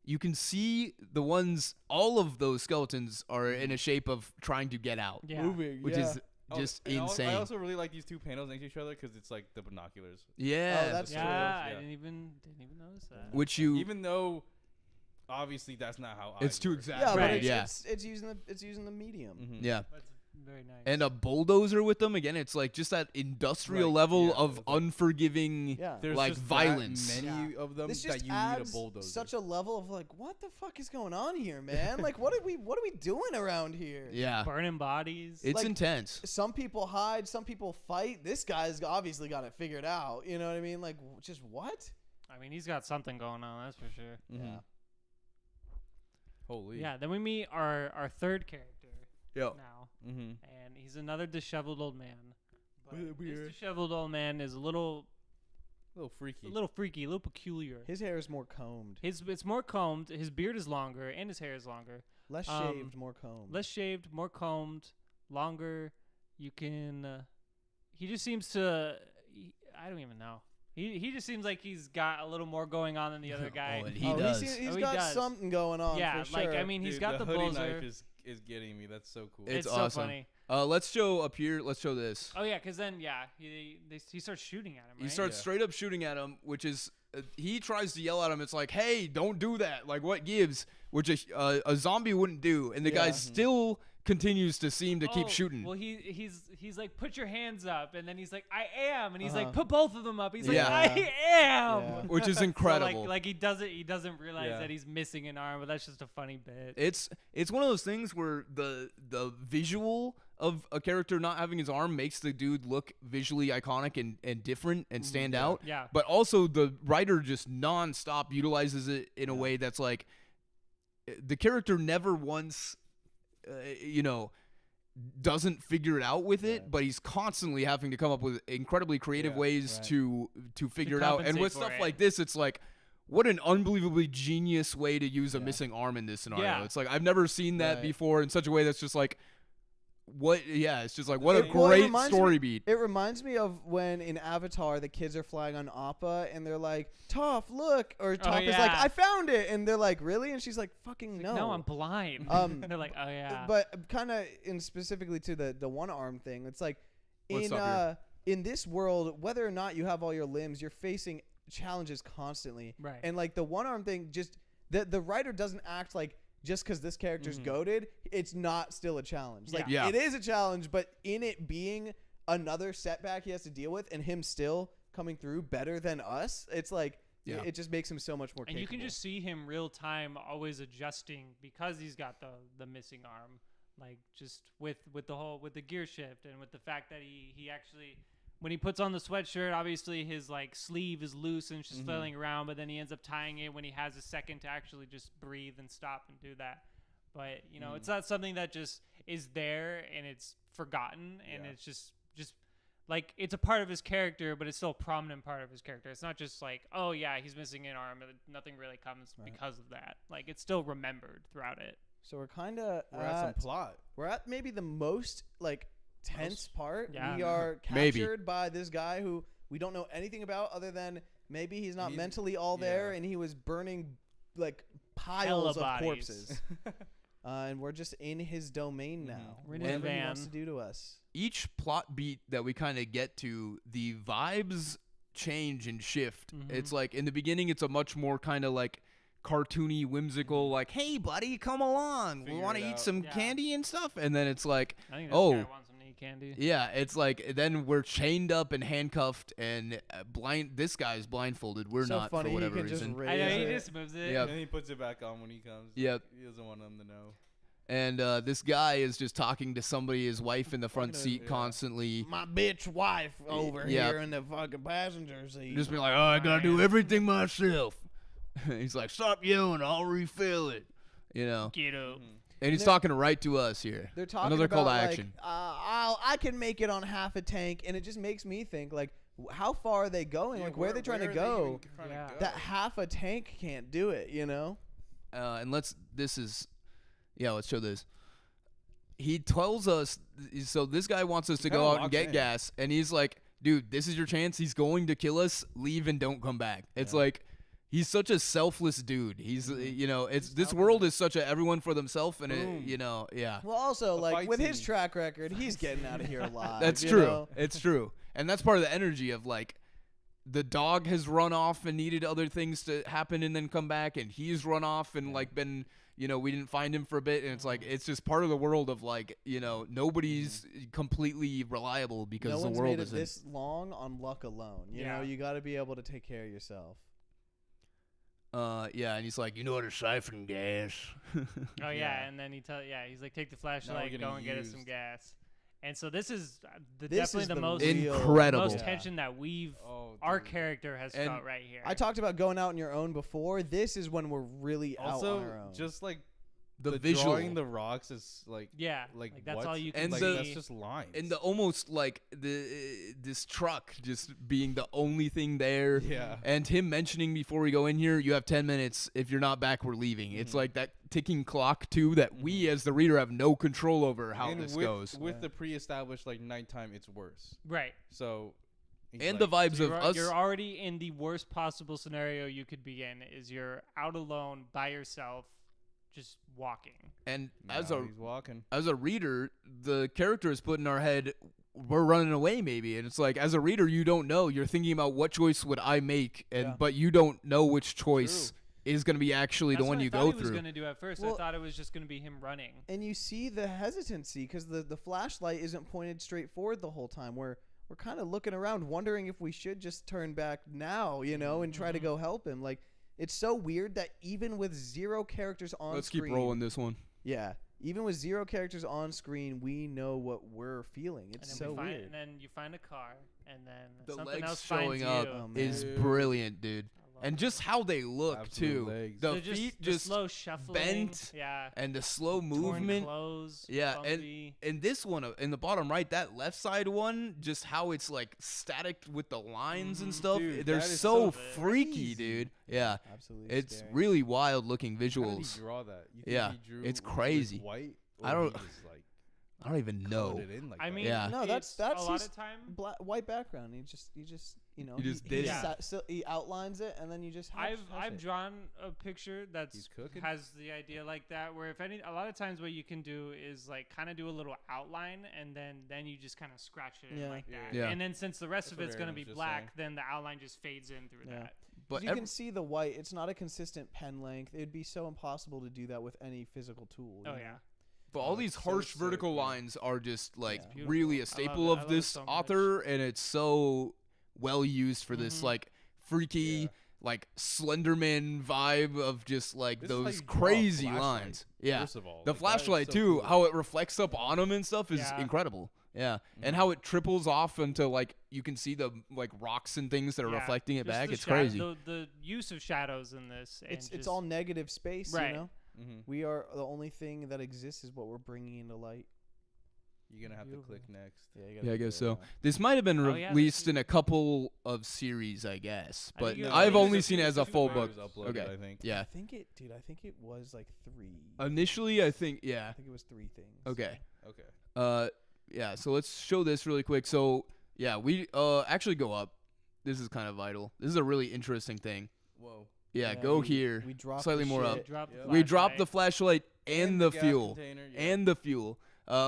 You can see the ones. All of those skeletons are in a shape of trying to get out,
yeah.
Moving.
which is just
and
insane.
I also really like these two panels next to each other because it's like the binoculars.
Yeah,
Oh, that's
Yeah,
true.
I
Yeah.
didn't even notice that.
which you.
Even though, obviously, that's not how
it's
eyes
too
work.
Yeah,
exact.
but
Right.
it's,
Yeah,
it's using the medium.
Mhm.
yeah.
That's very nice.
And a bulldozer with them again. It's like just that industrial
Right,
level
yeah,
of
it's like-
unforgiving.
Yeah.
There's
Like
just that
violence.
many of them
This
that
just
you need a
adds
bulldozer.
such a level of like, what the fuck is going on here, man? Like, what are we doing around here?
Yeah,
burning bodies.
it's
Like-
intense.
Some people hide, some people fight. This guy's obviously got it figured out. You know what I mean? Like, just what?
I mean, he's got something going on. That's for sure.
Mhm.
Yeah.
Holy.
Yeah. Then we meet our third character
Yeah.
now,
Mm-hmm.
and he's another disheveled old man. But
Weird.
this disheveled old man is a little
Freaky.
freaky, a little peculiar.
His hair is more combed,
It's more combed. His beard is longer, and his hair is longer.
less shaved, more combed.
Less shaved, more combed, longer. You can. He just seems to. I don't even know. He just seems like he's got a little more going on than the other guy.
Oh, and he does.
He's
Oh, he
got
does.
something going on.
Yeah,
for sure.
like I mean, he's
Dude,
got the
hoodie
bullzer.
knife is getting me. That's so cool.
It's
so
awesome.
funny.
Let's show up here. Let's show this.
Oh yeah, because then he starts shooting at him. Right?
He starts straight up shooting at him, which is he tries to yell at him. It's like, hey, don't do that. Like, what gives? Which a zombie wouldn't do, and the guy still continues to seem to keep shooting.
Well, he's like, put your hands up, and then he's like, I am, and he's like, put both of them up. He's like, I am,
which is incredible.
So like he doesn't realize that he's missing an arm, but that's just a funny bit.
It's one of those things where the visual of a character not having his arm makes the dude look visually iconic and different and stand out.
Yeah.
But also the writer just nonstop utilizes it in a way that's like the character never once doesn't figure it out with it, but he's constantly having to come up with incredibly creative ways to figure it out. And with stuff like this, it's like, what an unbelievably genius way to use a missing arm in this scenario.
Yeah.
It's like, I've never seen that before in such a way that's just like, it's just like, what a
Well,
great story beat.
It reminds me of when in Avatar the kids are flying on Appa and they're like, Toph, look, or Toph is like, I found it, and they're like, really? And she's like, fucking no.
No, I'm blind. And they're like, oh yeah.
But kind of specifically to the one arm thing, it's like in this world, whether or not you have all your limbs, you're facing challenges constantly.
Right.
And like the one arm thing, just the writer doesn't act like just because this character's goated, it's not still a challenge. Like it is a challenge, but in it being another setback he has to deal with, and him still coming through better than us, it's like it just makes him so much more.
And
capable.
you can just see him real time, always adjusting because he's got the missing arm. Like just with the gear shift and with the fact that he actually. When he puts on the sweatshirt, obviously his like sleeve is loose and it's just flailing around, but then he ends up tying it when he has a second to actually just breathe and stop and do that. But it's not something that just is there and it's forgotten and it's just like it's a part of his character, but it's still a prominent part of his character. It's not just like, oh yeah, he's missing an arm and nothing really comes because of that. Like it's still remembered throughout it.
So we're
we're at some plot.
We're at maybe the most like tense part.
Yeah.
We are captured by this guy who we don't know anything about other than maybe he's not mentally all there and he was burning like piles of corpses. And we're just in his domain now.
We're in his
Whatever he
van.
wants to do to us.
Each plot beat that we kind of get to, the vibes change and shift. It's like in the beginning, it's a much more kind of like cartoony, whimsical, like, hey buddy, come along, we want to eat some candy and stuff. And then it's like,
I think this guy wants some knee candy.
Yeah, it's like then we're chained up and handcuffed and this guy's blindfolded. We're
so
not
funny,
for whatever
he can just
reason.
raise
I know, he
it.
just moves it.
Yep.
And then he puts it back on when he comes.
Yep.
He doesn't want them to know.
And this guy is just talking to somebody, his wife in the front seat constantly.
My bitch wife over here in the fucking passenger seat.
Just be like, oh, I gotta do everything myself. He's like, stop yelling, I'll refill it.
Get up.
And he's talking right to us here.
They're talking
Another
about
call to
like,
action.
I can make it on half a tank, and it just makes me think like, how far are they going? Like, where are they trying to go? That half a tank can't do it,
And let's show this. He tells us, so this guy wants us to go out and get gas, and he's like, dude, this is your chance. He's going to kill us. Leave and don't come back. It's like, he's such a selfless dude. He's, this world is such a everyone for themselves, and
Well, also, like, with his track record, he's getting out of here alive.
That's true. It's true. And that's part of the energy of, like, the dog has run off and needed other things to happen and then come back, and he's run off and, like, been, we didn't find him for a bit, and it's like, it's just part of the world of, like, nobody's completely reliable because
no
the
one's
world
made it
isn't.
this long on luck alone. You know, you got to be able to take care of yourself.
And he's like, you know how to siphon gas.
Oh yeah, and then he's like, take the flashlight, go and get us some gas. And so this is definitely the most
incredible
tension that our character has felt right here.
I talked about going out on your own before. This is when we're really out on our own.
Just like
the visual.
Drawing the rocks is like
like that's all you can
and
see.
That's just lines.
And the almost like this truck just being the only thing there.
Yeah.
And him mentioning before we go in here, you have 10 minutes. If you're not back, we're leaving. It's like that ticking clock too that we as the reader have no control over how this goes.
With the pre-established like nighttime, it's worse.
Right.
So He's
and
like,
the vibes
So
of
you're,
us.
you're already in the worst possible scenario you could be in. Is you're out alone by yourself, just walking.
And
now he's walking.
as a reader, the character is put in our head, we're running away maybe, and it's like as a reader you don't know. You're thinking about what choice would I make, and but you don't know which choice is going to be actually
That's
the one
what
you
I thought
go
he was
through.
going to do at first.
Well,
I thought it was just going to be him running.
And you see the hesitancy because the flashlight isn't pointed straight forward the whole time. We're kind of looking around, wondering if we should just turn back now, you know, and try to go help him. Like, it's so weird that even with 0 characters on
Let's
screen,
keep rolling this one.
Yeah, even with 0 characters on screen, we know what we're feeling. It's so weird.
And then you find a car, and then
The
something
legs
else finds
showing up
you.
Oh, man.
is
Dude.
brilliant, dude.
I love
And
it.
just how they look
Absolute
too.
legs.
The
They're
feet
the
just
slow shuffling,
bent,
yeah,
and the slow
torn
movement.
clothes,
Yeah,
bumpy.
and this one in the bottom right, that left side one, just how it's like static with the lines and stuff.
Dude,
They're
that is
so
so
freaky,
crazy.
dude. Yeah,
Absolutely,
it's
scary.
really wild looking
How did
visuals.
he draw that? You think
Yeah,
he drew
it's
with
crazy.
White.
I
Or
don't-
he just, like,
I don't even know.
colored it in like
I
that?
mean,
Yeah.
No, that's
it's a lot
his
of time.
white background. He just you know
He just did
it. He outlines it and then you just hash
I've
it.
drawn a picture that's
He's cooking.
has the idea like that, where a lot of times what you can do is like kind of do a little outline, and then you just kind of scratch it
Yeah.
in like that.
Yeah.
And then since the rest
That's
of
what
it's going to be
Aaron was just
black,
saying.
then the outline just fades in through
Yeah.
that.
But
You can see the white. It's not a consistent pen length. It'd be so impossible to do that with any physical tool.
Oh
you know?
yeah.
But all
Oh,
these
it's so
harsh
sick,
vertical
man.
lines are just like
It's
beautiful.
really
I
a
love
staple
it. I
of
love it
this
so much.
author, and it's so well used for this
Mhm.
like freaky,
Yeah.
like Slenderman vibe of just like
This is how
those
you draw a
crazy
flashlight,
lines. Yeah,
First of all,
the
like, that is
flashlight
so
too,
cool.
how it reflects up on them and stuff is
Yeah.
incredible. Yeah, and
Mhm.
how it triples off into like you can see the like rocks and things that are
Yeah,
reflecting it
just
back.
the
It's crazy.
The use of shadows in this. And
It's
just,
all negative space.
Right.
You know,
Mhm.
we are the only thing that exists is what we're bringing into light.
You're gonna have to
Beautiful.
click next.
Yeah, you
Yeah,
gotta
I
do
guess
it
so.
now.
This might have been
Oh, yeah, this
released
is-
in a couple of series, I guess,
I
but
think it was-
I've
I think
only
it's
seen it as a
the
full
way
book.
it was uploaded,
Okay.
I think.
Yeah.
I think it was like 3.
Initially, I think,
I
yeah.
think it was 3 things.
Okay.
Okay.
Yeah. So let's show this really quick. So yeah, we actually go up. This is kind of vital. This is a really interesting thing.
Whoa.
Yeah. Go
we,
here.
We dropped
slightly
the
more
shit.
up.
Drop
Yep.
the
We drop the
flashlight.
flashlight and the
gas
fuel
container, yeah.
and the fuel.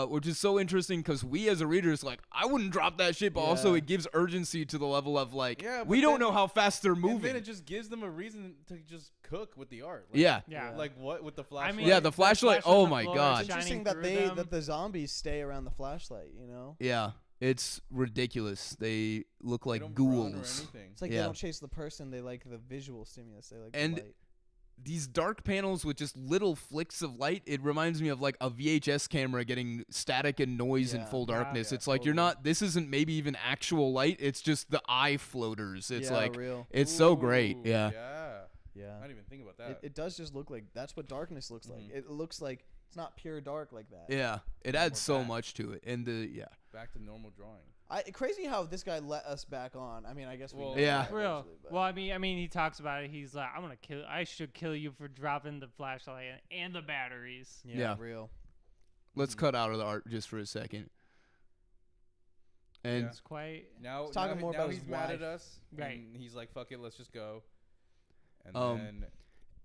Which is so interesting because we as a reader is like, I wouldn't drop that shit, but also
Yeah.
it gives urgency to the level of like,
Yeah,
we
but
don't
then-
know how fast they're
And then
moving.
it just gives them a reason to just cook with the art. Like,
Yeah.
Yeah.
Like what with the flashlight?
mean,
Yeah, the
the
flashlight.
flash on
Oh
the
my
floor,
god.
It's interesting
shining
that
through them.
the zombies stay around the flashlight. You know,
Yeah. It's ridiculous. They look
They
like
don't run or
ghouls.
anything.
it's like
Yeah.
they don't chase the person; they like the visual stimulus. They like
And
the light.
These dark panels with just little flicks of light, it reminds me of like a VHS camera getting static and noise in
Yeah.
full
Yeah.
darkness.
Yeah,
It's like you're
totally.
not, this isn't maybe even actual light. It's just the eye floaters. It's
Yeah,
like,
real.
it's so great.
Ooh,
Yeah.
Yeah.
Yeah,
I didn't even think about that.
it does just look like that's what darkness looks like.
Mhm.
It looks like it's not pure dark like that.
Yeah. It
We're
adds so
back.
much to it. And yeah.
Back to normal drawing.
Crazy how this guy let us back on. I mean, I guess we
Well,
know
Yeah.
that
For real.
eventually, but-
Well, I mean, he talks about it. He's like, I should kill you for dropping the flashlight and the batteries.
Yeah.
real.
Let's
Mhm.
cut out of the art just for a second. And
Yeah.
It's quite
Now,
He's talking
now,
more
now
about
he's
his
mad
wife.
at us.
Right.
And he's like, "Fuck it, let's just go." And
Um,
then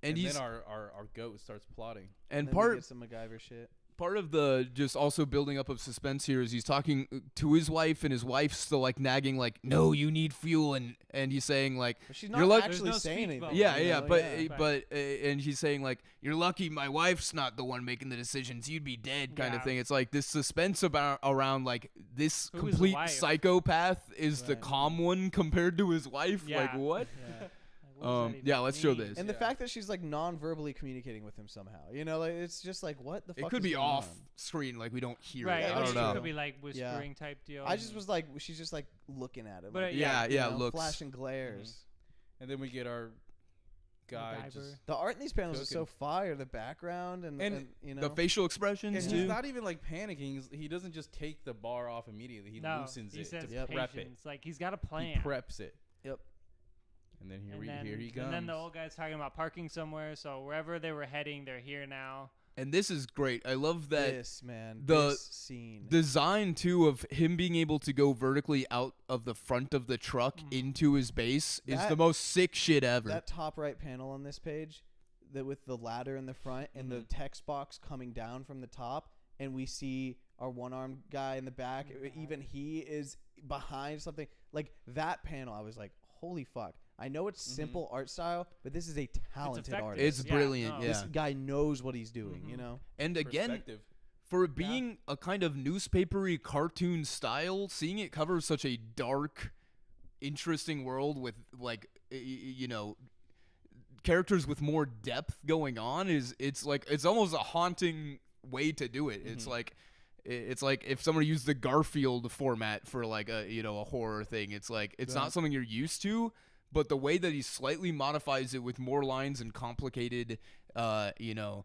and he's
then our goat starts plotting.
and
then we
part
get some MacGyver shit.
part of the just also building up of suspense here is he's talking to his wife, and his wife's still like nagging like, no, you need fuel, and he's saying like,
But she's
You're
not
like-
actually
There's no
saying
speech
anything.
bubble.
yeah,
you
yeah,
know?
but
Yeah.
but and he's saying like, you're lucky my wife's not the one making the decisions, you'd be dead, kind of
Yeah.
thing. It's like this suspense about around like this
Who is the
complete
wife?
psychopath is the
Right.
calm one compared to his wife. Like
Yeah.
what?
Yeah.
Like, what does that even
Yeah, let's show
mean?
this.
And the
Yeah.
fact that she's like non-verbally communicating with him somehow, you know, like it's just like what the fuck.
It could
is
be
going
off
on?
screen, like we don't hear
Right.
it.
Yeah,
I
it
don't
could
know.
Could be like whispering type deal.
I just was like, she's just like looking at him.
But,
like,
Yeah,
you
yeah,
know,
looks.
flashing glares.
And then we get our guy
MacGyver.
just
The art in these panels is so
Cooking.
fire. The background and you know
The facial expressions
and
too.
he's not even like panicking. He doesn't just take the bar off immediately. He
no,
loosens
he
it
says
to prep it.
patience. Like he's got a
He
plan.
preps it.
Yep.
And then
and then,
here he comes.
And then the old guy's talking about parking somewhere. So wherever they were heading, they're here now.
And this is great. I love that
This scene.
design too of him being able to go vertically out of the front of the truck into his base is the most sick shit ever.
That top right panel on this page, that with the ladder in the front and the text box coming down from the top, and we see our one-armed guy in the back. Even he is behind something. Like that panel, I was like, holy fuck. I know it's simple art style, but this is a talented artist.
It's brilliant,
This guy knows what he's doing, you know?
And again, for it being a kind of newspapery cartoon style, seeing it cover such a dark, interesting world with, like, you know, characters with more depth going on it's almost a haunting way to do it. It's like if somebody used the Garfield format for like a, you know, a horror thing. It's like it's not something you're used to, but the way that he slightly modifies it with more lines and complicated you know,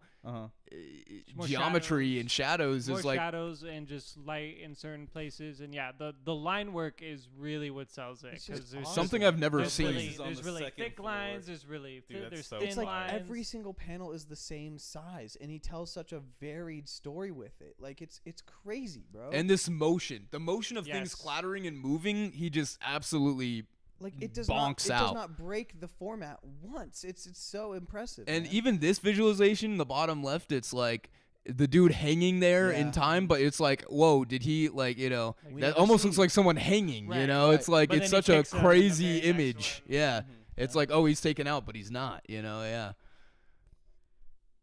geometry and shadows
more
is like
shadows and just light in certain places. And the line work is really what sells it, because there's
something I've never
there's
seen.
there's really thick lines, there's really there's
so
thin
It's like
lines.
every single panel is the same size, and he tells such a varied story with it. Like it's crazy, bro.
And this motion, the motion of things
Yes.
clattering and moving, he just absolutely
like it does
bonks
not, it
out.
does not break the format once. It's so impressive.
And
man.
even this visualization, the bottom left, it's like the dude hanging there in time, but it's like, whoa, did he, like, you know,
We
that
never
almost
seen
looks like someone hanging, you
Right,
know? It's like,
But
it's
then he
such a
picks up in the
crazy
very next
image.
one.
Yeah. It's like, oh, he's taken out, but he's not, you know? Yeah.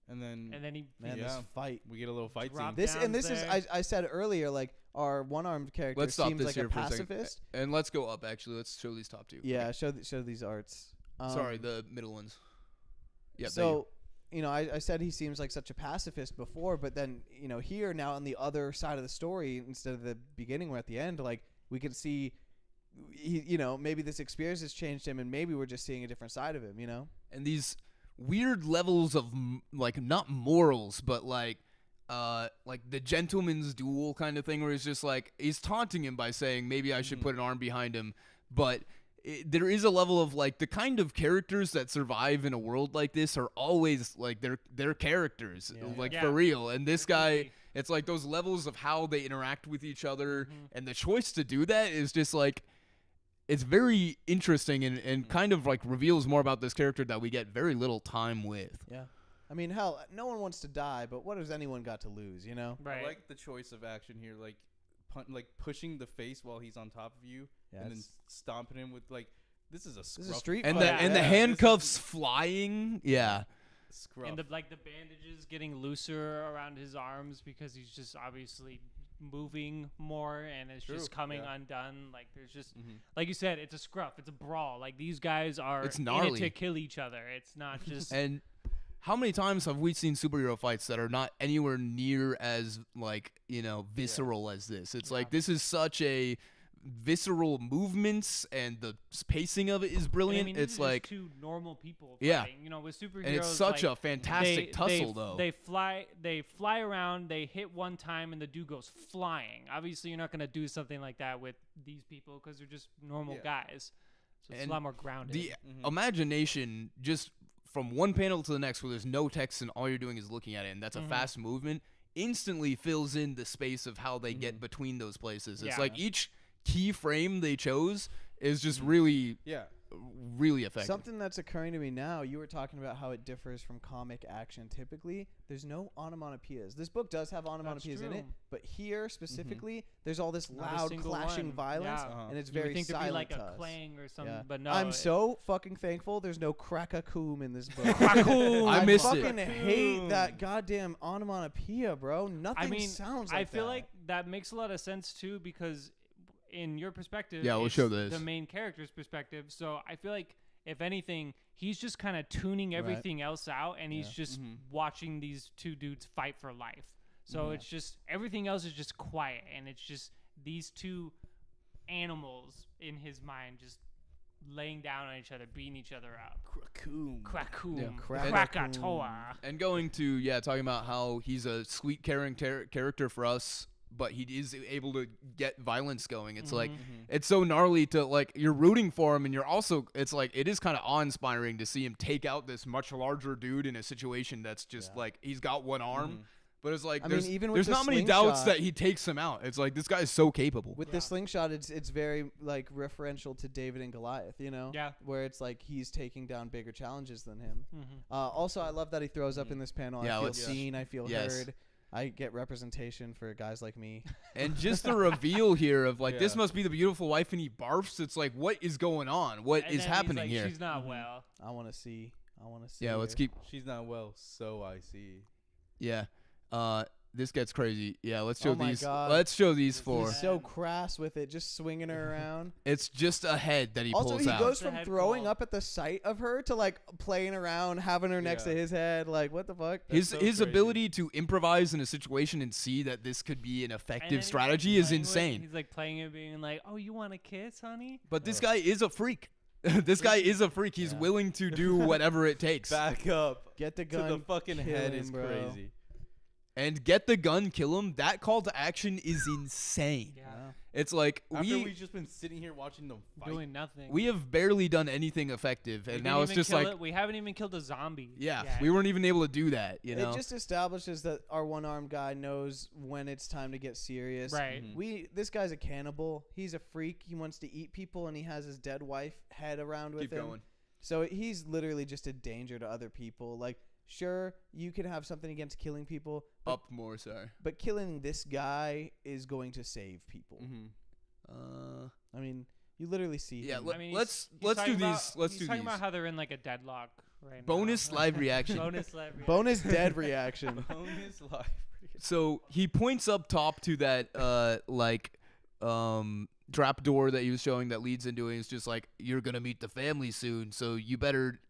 And then
he
this fight.
we get a little fight
Drop
scene.
This is
there.
I said earlier, like our one-armed character
Let's stop
seems
this
like
here
a
for a second.
pacifist.
And let's go up, actually. Let's show these top two.
Yeah, show these arts.
Sorry, the middle ones. Yeah.
So, you know, I said he seems like such a pacifist before, but then, you know, here now on the other side of the story, instead of the beginning, we're at the end, like we can see, you know, maybe this experience has changed him, and maybe we're just seeing a different side of him, you know?
And these weird levels of like not morals, but like the gentleman's duel kind of thing, where it's just like he's taunting him by saying maybe I should put an arm behind him, but there is a level of like the kind of characters that survive in a world like this are always like they're characters, like for real. And this guy, it's like those levels of how they interact with each other, and the choice to do that is just like, it's very interesting and kind of like reveals more about this character that we get very little time with.
Yeah. I mean, hell, no one wants to die, but what has anyone got to lose, you know?
Right.
I like the choice of action here, like pushing the face while he's on top of you, and then stomping him with like this is a scruff.
This is a street
And
fight.
the handcuffs flying,
Scruff.
And the bandages getting looser around his arms because he's just obviously moving more, and it's just coming undone. Like there's just like you said, it's a scruff, it's a brawl. Like these guys are
It's
in it
gnarly.
to kill each other. It's not just
and how many times have we seen superhero fights that are not anywhere near as like, you know, visceral as this? It's like this is such a visceral movements, and the pacing of it is brilliant.
I mean,
It's
these are
like
just two normal people
Yeah.
fighting. You know, with superheroes,
and it's such
like,
a fantastic tussle though.
They fly around, they hit one time, and the dude goes flying. Obviously, you're not gonna do something like that with these people because they're just normal guys. So it's
And
a lot more grounded.
The imagination, just from one panel to the next where there's no text and all you're doing is looking at it, and that's a fast movement, instantly fills in the space of how they get between those places. It's like each key frame they chose is just really really effective.
Something that's occurring to me now, you were talking about how it differs from comic action typically. There's no onomatopoeias. This book does have onomatopoeias in it, but here specifically, there's all this
Not a
loud
single
clashing
one.
violence,
Yeah.
and it's
You would
very
think there'd be
silent
like
to
a
us.
clang or something,
Yeah.
but no.
I'm so fucking thankful there's no crack-a-coom in this book.
I missed
fucking
it.
hate that goddamn onomatopoeia, bro. Nothing sounds like
I feel
that.
like that makes a lot of sense too, because in your perspective,
Yeah, we'll
it's
show this.
the main character's perspective. So I feel like if anything, he's just kind of tuning everything else out, and he's just watching these two dudes fight for life. So it's just everything else is just quiet, and it's just these two animals in his mind just laying down on each other, beating each other up. Krakoom. Krakatoa.
And going to talking about how he's a sweet character for us but he is able to get violence going. It's like
Mm-hmm.
it's so gnarly to like you're rooting for him, and you're also it's like it is kind of awe-inspiring to see him take out this much larger dude in a situation that's just like he's got one arm.
Mm-hmm.
But it's like
I
there's,
mean, even with
there's
the
not many doubts
slingshot-
that he takes him out. It's like this guy is so capable.
With the slingshot, it's very like referential to David and Goliath, you know?
Yeah.
Where it's like he's taking down bigger challenges than him.
Mm-hmm.
Also, I love that he throws up in this panel.
Yeah,
I feel
let's-
seen. I feel
Yes.
heard. I get representation for guys like me.
And just the reveal here of like this
Yeah.
must be the beautiful wife, and he barfs. It's like what is going on? What
And
is
then he's
happening
like,
here?
She's not well.
I want to see.
Yeah, let's
her.
keep.
She's not well, so I see.
Yeah. This gets crazy. Yeah, let's show
Oh my
these.
God.
Let's show these four.
He's so crass with it, just swinging her around.
It's just a head that he
Also,
pulls
he
out.
goes
It's a
from
head
throwing
call.
up at the sight of her to like playing around, having her next to
Yeah.
his head. Like, what the fuck?
That's
his
so
his
crazy.
ability to improvise in a situation and see that this could be an
And then
effective
he's,
strategy
like,
is
playing with-
insane.
He's like playing it, being like, "Oh, you want a kiss, honey?"
But this guy is a freak. This guy is a freak. He's
Yeah.
willing to do whatever it takes.
Back up.
Get the
To
gun.
the fucking
kill
head
him,
is
bro.
crazy.
And get the gun, kill him. That call to action is insane.
Yeah.
It's like
After we've just been sitting here watching them fight.
Doing nothing.
we have barely done anything effective,
We
and
didn't
now it's
even
just
kill
like
it. We haven't even killed a zombie.
yeah,
yet.
we weren't even able to do that. You know,
It just establishes that our one-armed guy knows when it's time to get serious.
Right.
Mhm.
This guy's a cannibal. He's a freak. He wants to eat people, and he has his dead wife head around with
keep
him.
going.
So he's literally just a danger to other people. Like, sure, you can have something against killing people,
Up more, sorry.
but killing this guy is going to save people.
Mm-hmm.
I mean, you literally see.
Yeah,
him.
let-
I mean,
let's
he's
do
talking
these.
about-
Let's
he's
do
talking
these.
about how they're in like a deadlock right
Bonus
now.
live reaction.
Bonus live reaction.
Bonus dead reaction.
Bonus life.
So he points up top to that trap door that he was showing that leads into it. It's just like, you're gonna meet the family soon, so you better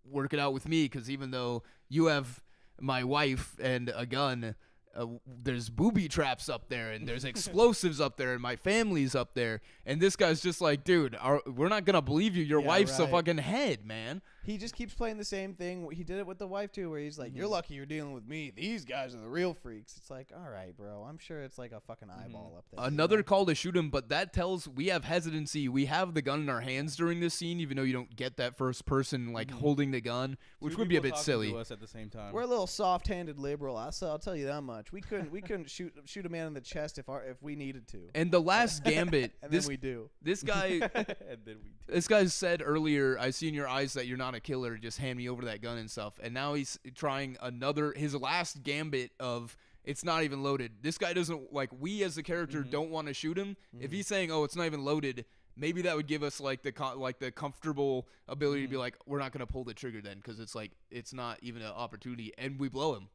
work it out with me, because even though you have my wife and a gun, there's booby traps up there, and there's explosives up there, and my family's up there. And this guy's just like, dude, we're not gonna believe you. Your
Yeah,
wife's a
right.
fucking head, man.
He just keeps playing the same thing. He did it with the wife too, where he's like, "You're lucky you're dealing with me. These guys are the real freaks." It's like, all right, bro. I'm sure it's like a fucking eyeball up there. you
Another
know?
call to shoot him, but that tells we have hesitancy. We have the gun in our hands during this scene, even though you don't get that first person like holding the gun, which
Two
would be a
people
bit
talking
silly.
to us at the same time.
We're a little soft-handed liberal. I'll tell you that much. We couldn't shoot a man in the chest if we needed to.
And the last gambit,
And
this
then we do.
this guy
and then we do.
this guy said earlier, I see in your eyes that you're not a killer. Just hand me over that gun and stuff. And now he's trying his last gambit of it's not even loaded. This guy doesn't like. We as the character don't want to shoot him. If he's saying, "Oh, it's not even loaded," maybe that would give us like the comfortable ability to be like, we're not gonna pull the trigger then, because it's like it's not even an opportunity, and we blow him.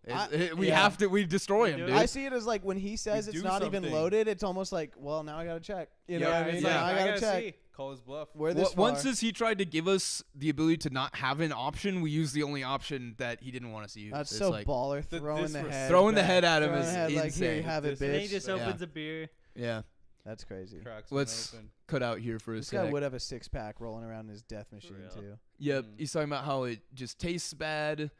We
yeah.
have to. We destroy him,
do it.
dude.
I see it as like when he says it's
do
not even
something.
loaded, it's almost like, well, now I gotta check. You know
Yeah,
what I mean?
yeah.
Like, I gotta check.
see.
Call his bluff.
Where this
Once
far.
as he tried to give us the ability to not have an option, we used the only option that he didn't want us to use.
That's
It's
so
like,
baller.
The
Throwing the
disres-
head.
Throwing the
back,
head at him
throwing
is
the head like, here, you
insane.
have it,
This-
And then he
bitch.
just
Yeah.
opens a beer.
yeah.
That's crazy.
Cracks one
Let's
open.
cut out here for a
This guy
sec.
would have a six-pack rolling around in his death machine
real.
too.
Yep,
Mm.
he's talking about how it just tastes bad.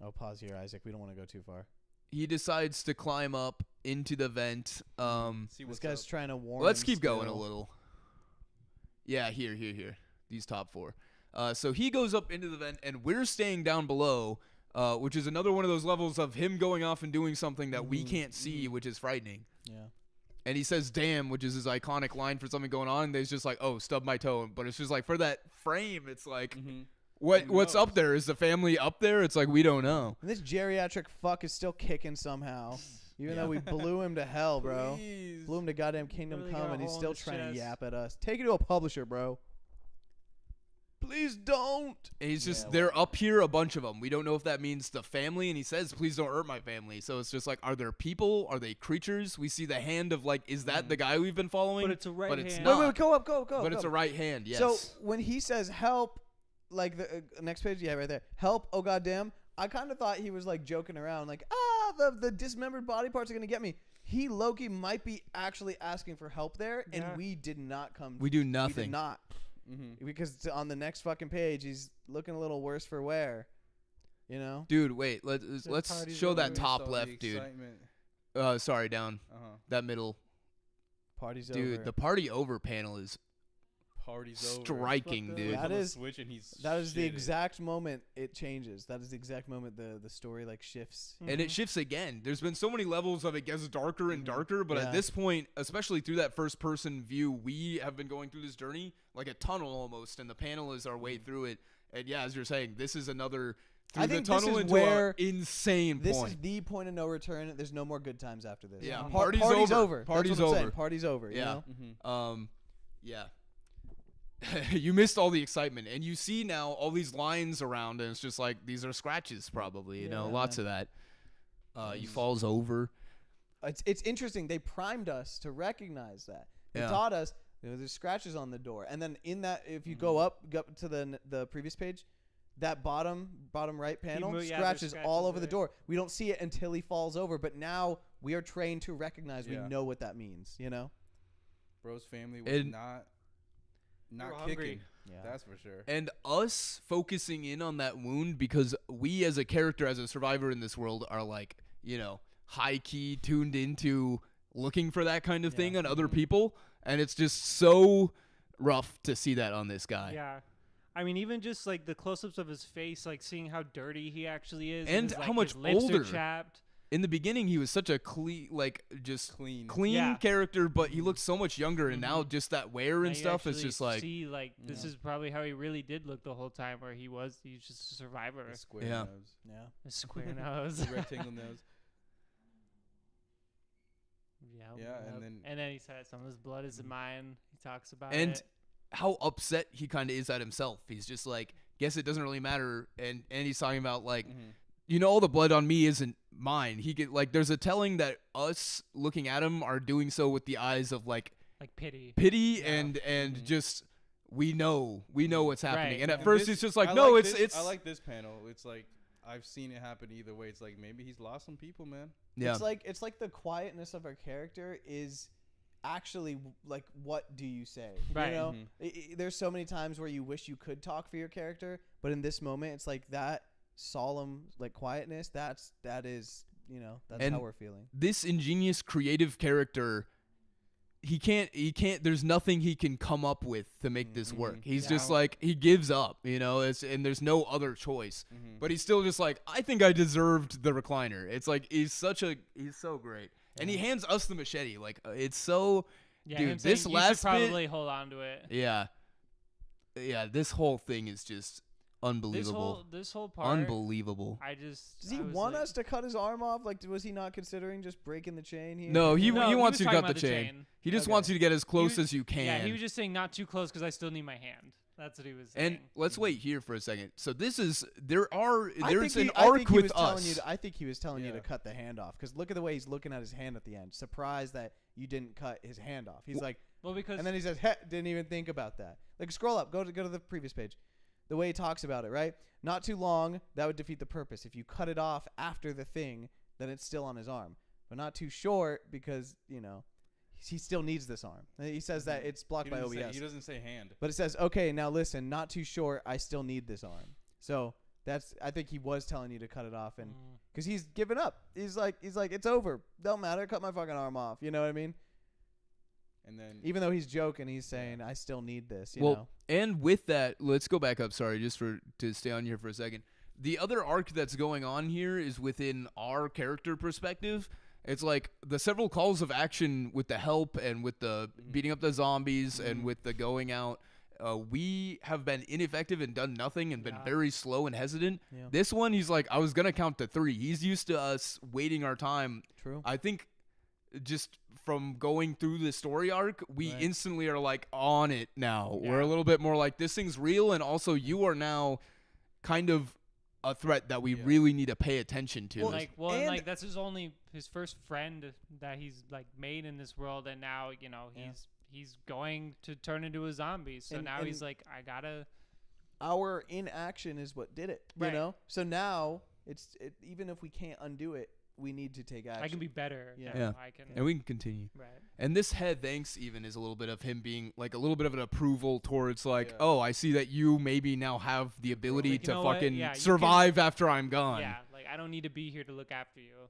Oh, pause here, Isaac. We don't want to go too far.
He decides to climb up into the vent.
See
This
what's
guy's
up.
trying to warn.
Let's
him
keep going a
still.
little. Yeah, here. These top four. So he goes up into the vent, and we're staying down below, which is another one of those levels of him going off and doing something that we can't see, which is frightening.
Yeah.
And he says "damn," which is his iconic line for something going on. And he's just like, "Oh, stub my toe." But it's just like for that frame, it's like,
Mm-hmm.
what's
knows?
up there? Is the family up there? It's like we don't know.
And this geriatric fuck is still kicking somehow, even though we blew him to hell, bro.
Please.
Blew him to goddamn Kingdom
Really
Come,
got a
and he's
hole in
still
his
trying to
chest.
yap at us. Take it to a publisher, bro. Please don't.
And he's just
Yeah,
they're up here, a bunch of them. We don't know if that means the family. And he says, "Please don't hurt my family." So it's just like, are there people? Are they creatures? We see the hand of like, is that the guy we've been following?
But it's a right
But it's
hand.
not.
Wait, go up.
But it's a right hand. Yes.
So when he says help, like the next page, yeah, right there. Help! Oh goddamn! I kind of thought he was like joking around, like the dismembered body parts are gonna get me. He Loki might be actually asking for help there, and
Yeah.
we did not come.
we do
We did
nothing.
not,
Mm-hmm.
because on the next fucking page, he's looking a little worse for wear. You know.
Dude, wait. Let's
party's
show that
over.
top left, dude. Sorry, down. That middle.
Party's
Dude,
over.
the party over panel is
Party's
striking,
over.
dude.
That is
Switch and he's
that is the
shitting.
exact moment it changes. That is the exact moment the story like shifts.
And it shifts again. There's been so many levels of it gets darker and darker, but
Yeah.
at this point, especially through that first person view, we have been going through this journey like a tunnel almost, and the panel is our way through it. And yeah, as you're saying, this is another through
I
the
think this
tunnel
is
into
where
an insane
This
point.
is the point of no return. There's no more good times after this.
Yeah,
Party's over. That's
Party's
what I'm saying.
over.
Party's over. You
Yeah.
know?
Yeah. You missed all the excitement, and you see now all these lines around, and it's just like these are scratches, probably. You know,
Yeah.
lots of that. He falls over.
It's interesting. They primed us to recognize that. They
Yeah.
taught us there's scratches on the door, and then in that, if you go up to the previous page, that bottom right panel
there's
scratches all
scratches
over the
there.
door. We don't see it until he falls over, but now we are trained to recognize.
Yeah.
We know what that means. You know.
Bro's family was
And-
not
were
kicking.
hungry.
Yeah.
That's for sure.
And us focusing in on that wound because we as a character, as a survivor in this world, are like, you know, high key tuned into looking for that kind of thing on other people. And it's just so rough to see that on this guy.
Yeah. I mean, even just like the close-ups of his face, like seeing how dirty he actually is,
And
his,
how
like,
much
his lips
older.
are chapped.
In the beginning, he was such a clean, like just
Clean.
clean character, but he looked so much younger. And now just that wear
Now
and
you
stuff is
actually
just like,
see, like this is probably how he really did look the whole time, where he's just a survivor.
The square
Yeah.
nose.
Yeah.
A square nose.
The rectangle nose.
Yeah,
Yeah, and then
he said some of his blood is in mine. He talks about
and
it.
how upset he kind of is at himself. He's just like, guess it doesn't really matter. And he's talking about like, you know, all the blood on me isn't mine. He get like, there's a telling that us looking at him are doing so with the eyes of like
Pity.
and just we know what's happening.
Right.
And at
And
first
this-
it's just like,
I
no,
like
it's
this-
it's
I like this panel. It's like I've seen it happen either way. It's like maybe he's lost some people, man.
yeah.
It's like the quietness of our character is actually like, what do you say?
Right.
You know, there's so many times where you wish you could talk for your character, but in this moment, it's like that solemn like quietness. That is, you know, that's
And
how we're feeling.
This ingenious creative character, he can't there's nothing he can come up with to make this work. He's just
Yeah.
like, he gives up, you know, and there's no other choice. But he's still just like, I think I deserved the recliner. It's like he's so great. And he hands us the machete. Like it's so
Yeah,
dude,
him saying,
this
"You
last
should probably hold on to it."
yeah. Yeah, this whole thing is just unbelievable.
This whole part,
Unbelievable.
Does he want us to cut his arm off? Like, was he not considering just breaking the chain here?
No, he
No, he
wants
was
you to
talking
cut the
about the
chain.
chain.
He just
Okay.
wants you to get as close
was-
as you can.
Yeah, he was just saying not too close because I still need my hand. That's what he was saying.
And let's wait here for a second. So this is there's an
I think
arc
he
with
was telling
us.
you I think he was telling you to
Yeah.
cut the hand off, because look at the way he's looking at his hand at the end, surprised that you didn't cut his hand off. He's like,
well, because
and then he says, didn't even think about that. Like, scroll up, go to the previous page. The way he talks about it, right? Not too long, that would defeat the purpose. If you cut it off after the thing, then it's still on his arm. But not too short, because, you know, he still needs this arm. He says that it's blocked by OBS.
He doesn't say hand.
But it says, okay, now listen, not too short, I still need this arm. So I think he was telling you to cut it off, and because he's given up. He's like, it's over. Don't matter. Cut my fucking arm off. You know what I mean?
And then
Even though he's joking, he's saying, I still need this. You
well,
know?
and with that, let's go back up. Sorry, just to stay on here for a second. The other arc that's going on here is within our character perspective. It's like the several calls of action with the help and with the beating up the zombies and with the going out. We have been ineffective and done nothing and been very slow and hesitant.
Yeah.
This one, he's like, I was going to count to 3. He's used to us waiting our time.
True.
I think just from going through the story arc, we instantly are like on it now.
Yeah.
We're a little bit more like, this thing's real, and also you are now kind of a threat that we really need to pay attention to.
and
that's his first friend that he's like made in this world, and now, you know, he's going to turn into a zombie. So
And-
now
and
he's like, I gotta.
Our inaction is what did it. You
Right.
know? So now, even if we can't undo it, we need to take action.
I can be better.
Yeah.
now.
Yeah.
I can.
And we can continue.
Right.
And this head thanks even is a little bit of him being like a little bit of an approval towards like,
Yeah.
oh, I see that you maybe now have the ability
Like, you
to
know what?
fucking
Yeah, you
survive after I'm gone.
Yeah. Like, I don't need to be here to look after you.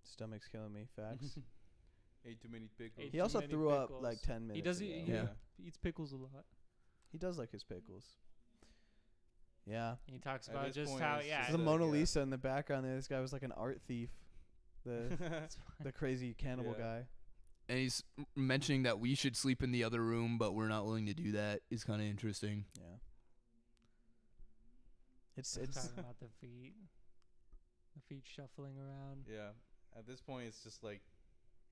Stomach's killing me. Facts.
Ate too many pickles.
Ate
He
too
also
many
threw up
pickles.
like 10 minutes
He does.
ago.
Yeah.
He eats pickles a lot.
He does like his pickles. Yeah.
And he talks
At
about
this
just
point,
how
it's
yeah.
just
There's a
like,
Mona
yeah.
Lisa in the background there. This guy was like an art thief. The the crazy cannibal
Yeah.
guy.
And he's mentioning that we should sleep in the other room, but we're not willing to do that. Is kind of interesting.
Yeah. It's
talking about the feet shuffling around.
Yeah. At this point, it's just like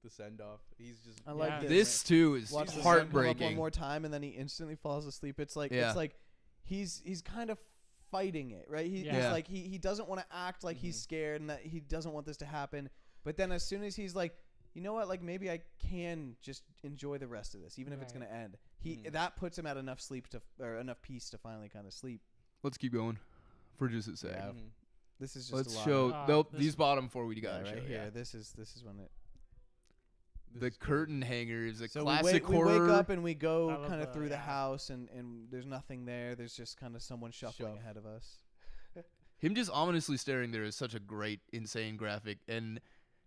the send off. He's just.
I like
Yeah.
This too is
Watch the sun come up one
heartbreaking.
more time and then he instantly falls asleep. It's like
Yeah.
it's like he's kind of fighting it, right? He's
Yeah.
like he doesn't want to act like he's scared and that he doesn't want this to happen. But then as soon as he's like, you know what, like maybe I can just enjoy the rest of this, even if it's
Right.
gonna end. That puts him at enough sleep or enough peace to finally kind of sleep.
Let's keep going for just a sec.
Yeah.
Mhm.
This is just
Let's
a lot
show
of,
This-
these bottom four we got
right
show.
here.
Yeah.
This is when it.
This
The
is crazy.
curtain hanger is a
So
classic
we
horror.
wake up and we
I
go
love
kind of
the-
through the
yeah.
house and there's nothing there. There's just kind of someone shuffling
Shuff.
ahead of us.
Him just ominously staring there is such a great, insane graphic. And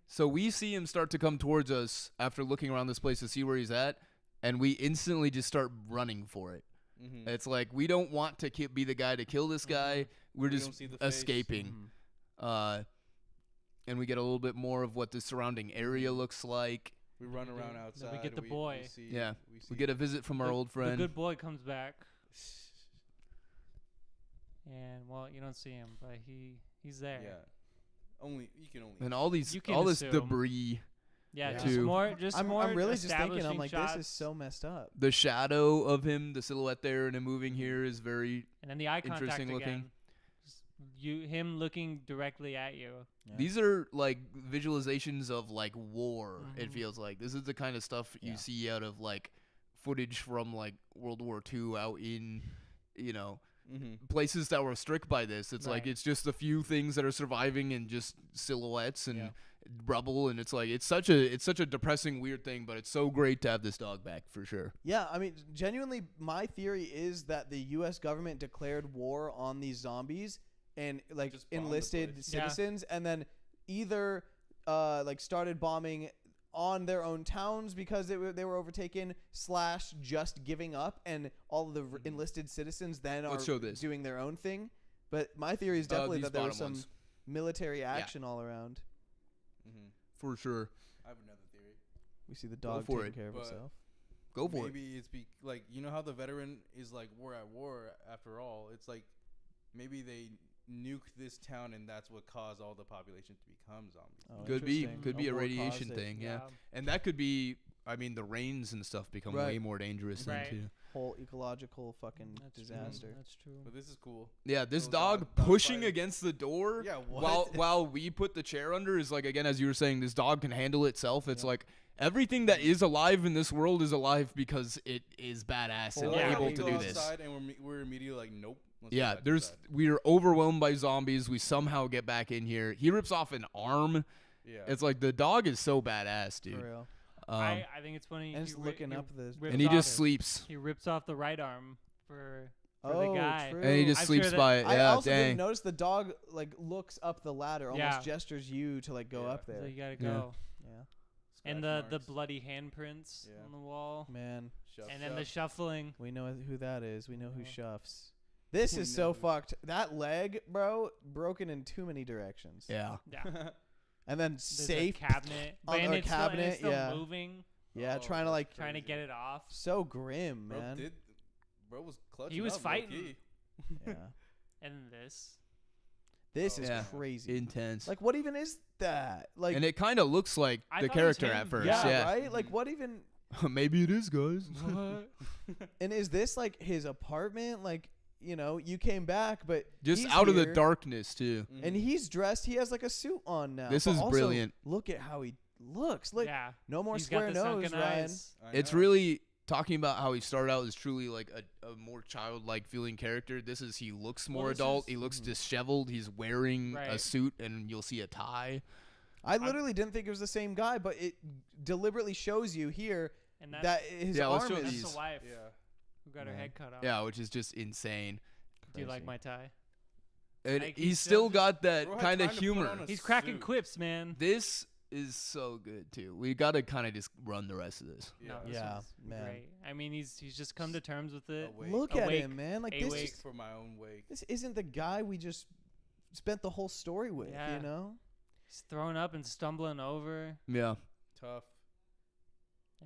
so we see him start to come towards us after looking around this place to see where he's at, and we instantly just start running for it.
Mhm.
It's like we don't want to be the guy to kill this guy. We're
We
just
don't see the face.
escaping. And we get a little bit more of what the surrounding area looks like.
We run
Then
around
then
outside.
we get the boy.
See,
Yeah.
We, see
We get a visit from our
The-
old friend.
The good boy comes back, and well, you don't see him, but he's there.
Yeah. Only you can only.
And all
You can
this
assume.
debris,
Yeah,
Yeah.
just
Too.
more. Just
I'm
more.
really just thinking. I'm
establishing
like,
shots,
this is so messed up.
the shadow of him, the silhouette there, and him moving here is very.
And then the eye contact
interesting
again.
looking.
Just him looking directly at you.
Yeah.
These are like visualizations of like war. It
Mhm.
feels like this is the kind of stuff you
Yeah.
see out of like footage from like World War II out in,
Mm-hmm.
places that were strict by this. It's like
Right.
it's just a few things that are surviving and just silhouettes and
Yeah.
rubble, and it's like it's such a depressing, weird thing. But it's so great to have this dog back for sure.
Yeah, I mean, genuinely, my theory is that the U.S. government declared war on these zombies and like
Just bombed the
enlisted
place.
Yeah.
citizens, and then either like started bombing on their own towns because they were overtaken, / just giving up, and all of the enlisted citizens then are
Let's show this.
doing their own thing. But my theory is definitely
These
that there was
bottom
some
ones.
military action all around.
Mm-hmm.
For sure.
I have another theory.
We see the
Go
dog
for
taking
it.
care of
But-
himself.
Go for it.
Maybe it's like you know how the veteran is like we're at war after all. It's like maybe they nuked this town and that's what caused all the population to become zombies.
Oh,
Could be
interesting.
a
war
radiation
caused it.
thing, yeah. And that could be. I mean, the rains and stuff become
Right.
way more dangerous then
Right.
too.
Whole ecological fucking
That's
disaster.
True. That's true.
But this is cool.
Yeah, this
Those
dog
dog
pushing
fighting.
against the door.
Yeah,
While
what?
while we put the chair under is like, again, as you were saying, this dog can handle itself. It's
Yeah.
like everything that is alive in this world is alive because it is badass and
Yeah.
able
We
to
go
do this.
outside and we're immediately like nope. let's go
Yeah,
back
there's
inside.
we are overwhelmed by zombies. We somehow get back in here. He rips off an arm.
Yeah.
It's like the dog is so badass,
For
dude.
real.
I think it's funny.
And it's looking up the.
rips
and he
off
just
it.
sleeps.
He rips off the right arm for
Oh,
the guy.
true.
And he just
I'm
sleeps
sure that-
by it.
I
Yeah,
also
dang.
didn't notice the dog like looks up the ladder, almost
Yeah.
gestures you to like go
Yeah.
up
So
there.
you gotta
Yeah.
go.
Yeah,
And
Scratch
the
marks.
bloody handprints
Yeah.
on the wall.
man,
Shuff,
And then the
shuff.
shuffling.
we know who that is. We know who
Yeah.
shuffs. This
We
is
know
so
who-
fucked. That leg, bro, broken in too many directions.
Yeah.
Yeah.
And then
There's
safe.
a cabinet.
on
And
a
it's
cabinet,
still
yeah.
moving.
Yeah,
Oh,
trying to like
that's
Trying to
crazy.
get it off.
so grim,
Bro
man.
bro was clutching.
He was
up,
fighting.
low-key.
Yeah,
And this.
this
Oh,
is
yeah.
crazy.
Intense.
Like, what even is that? Like,
and it kind of looks like
I
the
thought it was
character
him.
at first.
yeah,
Yeah.
right. Like,
Mhm.
what even?
Maybe it is, guys.
What?
And is this like his apartment? Like, you came back, but
Just
he's
out of the
here,
darkness too.
and he's dressed. He has like a suit on now.
This
but
is
also,
brilliant.
Look at how he looks. Like,
yeah.
no more
He's
square
got the
nose,
sunken
Ryan.
eyes.
I
It's
know.
really talking about how he started out as truly like a more childlike feeling character. This is he looks more
this
adult.
is-
He looks disheveled. He's wearing a
Right.
suit, and you'll see a tie.
I literally didn't think it was the same guy, but it deliberately shows you here
And
that his
Yeah, let's
arm
show
is.
that's
these.
the wife
Yeah.
who got her
Yeah.
head cut off.
Yeah, which is just insane.
Do you like
Crazy.
my tie?
And
Like,
he's
he's
still
still
got that
Bro had
kind of
time to put
humor.
on a
He's cracking
suit.
quips, man.
This is so good too. We got to kind of just run the rest of this.
No, this
Yeah,
one's
man.
great. I mean, he's just come to terms with it.
Awake.
Look at
Awake.
him, man. Like
Awake.
this.
For my own wake.
This isn't the guy we just spent the whole story with.
Yeah.
You know.
He's throwing up and stumbling over.
Yeah.
Tough.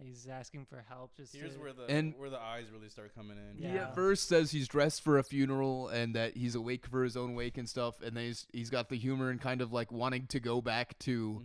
He's asking for help. Just
Here's
to,
where the eyes really start coming in.
Yeah.
He at first says he's dressed for a funeral and that he's awake for his own wake and stuff, and then he's got the humor and kind of like wanting to go back to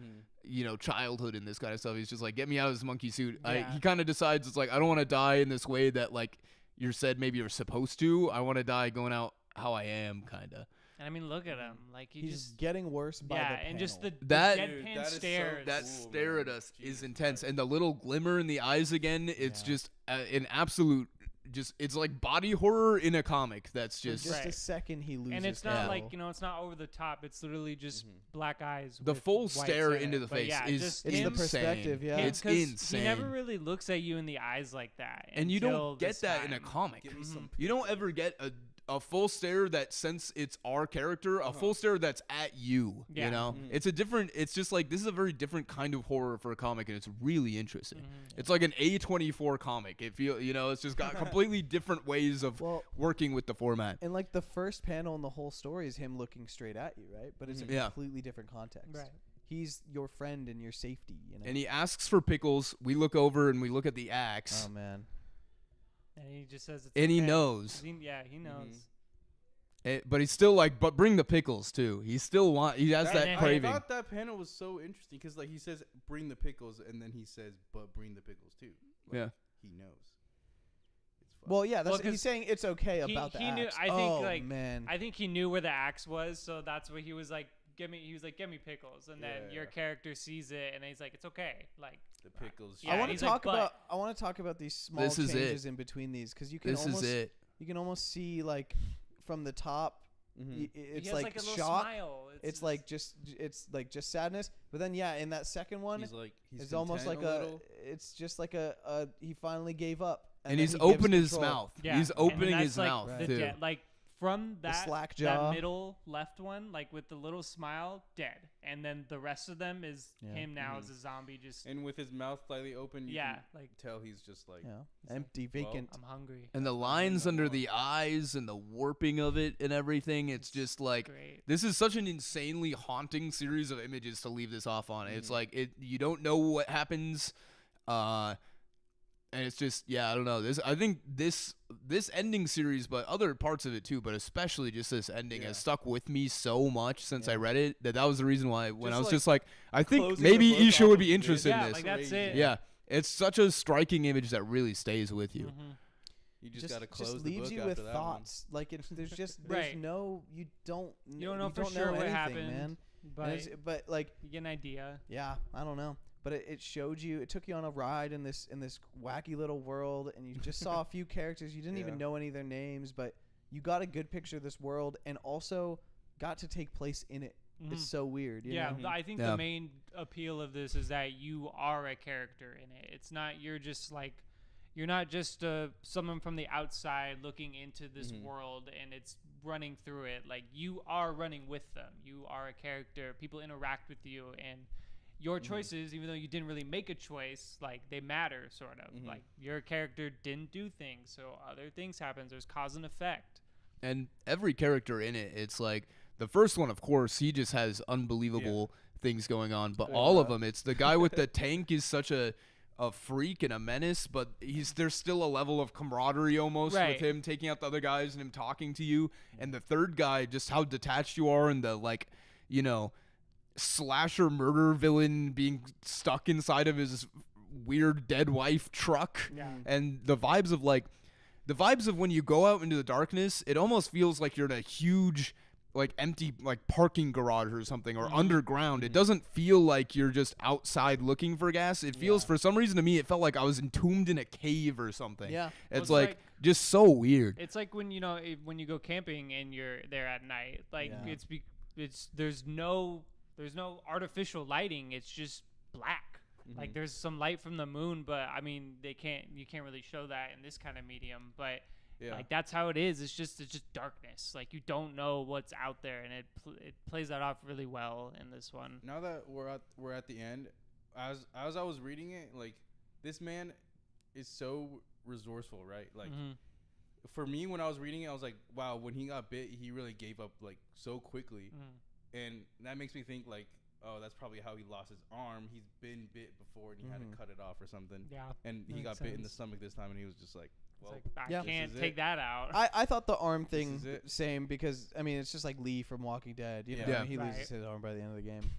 childhood and this kind of stuff. He's just like, get me out of this monkey suit.
Yeah.
He kind of decides it's like, I don't want to die in this way that like you said maybe you're supposed to. I want to die going out how I am, kind of.
And I mean, look at him. Like
He's
just
getting worse by the
and
panel.
just the
That-
deadpan
that is so
stare.
That
Cool,
stare
man.
at us is
Jesus
intense,
Christ.
and the little glimmer in the eyes again. It's
Yeah.
just an absolute, it's like body horror in a comic. That's
For
just
just a
Right.
second he loses.
And it's not
control.
like, it's not over the top. It's literally just black eyes.
the
with
full
whites
stare
in
into
it.
the
But
face
yeah,
is
just
It's the
him-
perspective, yeah.
him,
It's
'cause
insane.
He never really looks at you in the eyes like that.
And you
until
don't get
this
that in a
time.
comic.
Give me some.
You don't ever get a full stare that, since it's our character, a full stare that's at you.
Yeah.
You know, it's just like, this is a very different kind of horror for a comic, and it's really interesting. It's like an A24 comic. It's just got completely different ways of
Well,
working with the format.
and like the first panel in the whole story is him looking straight at you, right? But it's a
Yeah.
completely different context.
Right.
He's your friend and your safety, you know.
And he asks for pickles. We look over and we look at the axe,
Oh man.
And he just says it's
and he
okay.
knows.
He knows.
But he's still like, but bring the pickles too. He has that
I
craving.
thought that panel was so interesting because like he says, "Bring the pickles," and then he says, "But bring the pickles too." Like,
Yeah.
he knows. It's fucked.
Well, yeah,
Well,
that's
'cause
he's saying it's okay
he-
about the
he knew-
axe.
I think,
oh
like,
man.
I think he knew where the axe was, so that's what he was like. Get me pickles, and then your
Yeah.
character sees it, and he's like, it's okay. Like
the pickles.
Yeah,
I want to
he's like,
talk
but-
about I want to talk about these small
This is it.
changes in between these because you can
This
almost
is it.
you can almost see like from the top
Mhm.
he
it's
has
like,
like a little
shock.
smile.
It's like just sadness. But then in that second one
He's like he's
it's almost like
content a little.
it's just like a he finally gave up
And
then
he's
he gives
opened his
control.
mouth.
yeah.
He's
and then
opening
that's,
his
like,
mouth
the
too.
like from
The
that
slack jaw.
that middle left one, like with the little smile, dead, and then the rest of them is
Yeah.
him now
Mhm.
as a zombie, just
And with his mouth slightly open, you
yeah,
can
like
tell he's just like
Yeah.
He's
Empty,
well,
vacant.
I'm hungry.
And the
That's
lines
what I
under
want.
the eyes and the warping of it and everything, it's just like,
Great.
this is such an insanely haunting series of images to leave this off on. It's
Mhm.
like you don't know what happens, and it's just I don't know. I think this ending series, but other parts of it too, but especially just this ending has stuck with me so much since I read it that was the reason why when
Just
I was
like
just like, I think
closing
maybe
the book
Isha
off
would
of
be
this.
interested
Yeah,
in this.
like that's
Crazy.
it.
Yeah, it's such a striking image that really stays with you.
Mhm.
you just gotta close
just
the
leaves
book
you
after
with
that
thoughts. Like there's
Right.
no you don't
You don't know for
don't
sure
know
what
anything,
happened,
man.
but
But like
you get an idea.
yeah, I don't know. But it showed you. It took you on a ride in this wacky little world, and you just saw a few characters. You didn't even
Yeah.
know any of their names, but you got a good picture of this world, and also got to take place in it.
Mhm.
It's so weird. You
Yeah,
know?
I think
Yeah.
the main appeal of this is that you are a character in it. It's not you're not just someone from the outside looking into this world and it's running through it. Like you are running with them. You are a character. People interact with you, and your choices, even though you didn't really make a choice, like they matter sort of. Like your character didn't do things, so other things happen. There's cause and effect.
And every character in it, it's like the first one, of course, he just has unbelievable things going on. But all of them, it's the guy with the tank is such a freak and a menace, but there's still a level of camaraderie almost
Right.
with him taking out the other guys and him talking to you. And the third guy, just how detached you are, and the slasher murder villain being stuck inside of his weird dead wife truck.
Yeah.
And the vibes of when you go out into the darkness, it almost feels like you're in a huge empty parking garage or something, or underground. It doesn't feel like you're just outside looking for gas. It feels for some reason to me it felt like I was entombed in a cave or something.
Yeah.
It's
Well, it's
like just so weird.
It's like when when you go camping and you're there at night. Like
Yeah.
there's no artificial lighting. It's just black. Like there's some light from the moon, but I mean you can't really show that in this kind of medium. But
Yeah.
Like that's how it is. It's just darkness. Like you don't know what's out there, and it plays that off really well in this one.
Now that we're at the end, as I was reading it, like this man is so resourceful, right? Like for me, when I was reading it, I was like, wow, when he got bit, he really gave up like so quickly, and that makes me think like, oh, that's probably how he lost his arm. He's been bit before, and he had to cut it off or something.
Yeah,
and he got bit in the stomach this time, and he was just like, well,
I can't take that out.
I thought the arm thing same because I mean it's just like Lee from Walking Dead. You know,
Yeah.
I mean, he loses his arm by the end of the game.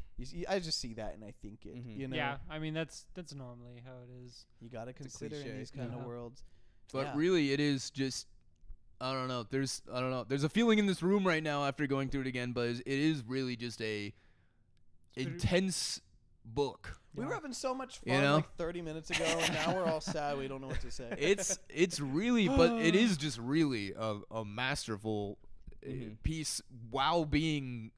I just see that and I think it. You know,
Yeah, I mean that's normally how it is.
you got to consider in these kind of worlds.
But really, it is just I don't know. There's a feeling in this room right now after going through it again, but it is really just a intense book.
We were having so much fun
You know?
like 30 minutes ago, and now we're all sad. We don't know what to say.
It's really, but it is just really a masterful piece while being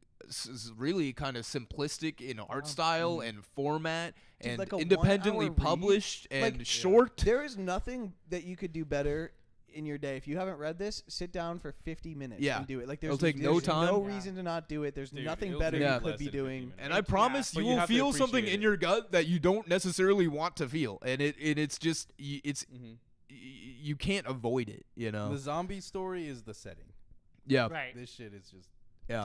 really kind of simplistic in art style and format and
like a
independently
1 hour read.
published and
Like,
short.
There is nothing that you could do better in your day. If you haven't read this, sit down for 50 minutes and do it. Like
It'll take no time.
no reason to not do it. There's nothing better you could be doing.
And I promise you
But you
will
have to
feel something
appreciate
in
it.
your gut that you don't necessarily want to feel, and it's just you can't avoid it. You know.
The zombie story is the setting.
Yeah.
Right.
This shit is just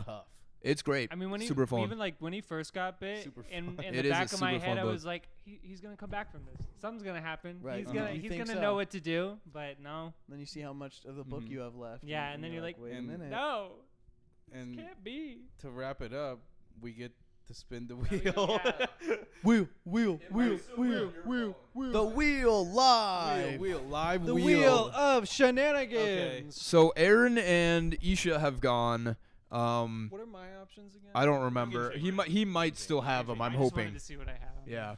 tough.
It's great.
I mean, when
super fun.
even like when he first got bit,
Super
in
fun.
It
the
is
back
a
of my
super
head,
fun
I
book.
was like, he's gonna come back from this. Something's gonna happen.
Right.
He's
You
gonna
think
know
so.
what to do. But no.
Then you see how much of the book you have left.
Yeah, and then you're like,
wait a
and
minute.
No,
And
this can't be.
to wrap it up, we get to spin the
we
wheel.
go, yeah.
Wheel. The wheel live.
Live
The
wheel.
wheel of shenanigans.
Okay.
So Aaron and Isha have gone.
What are my options again?
I don't remember. He might still have them. I'm
I just
hoping.
wanted to see what I have.
Yeah.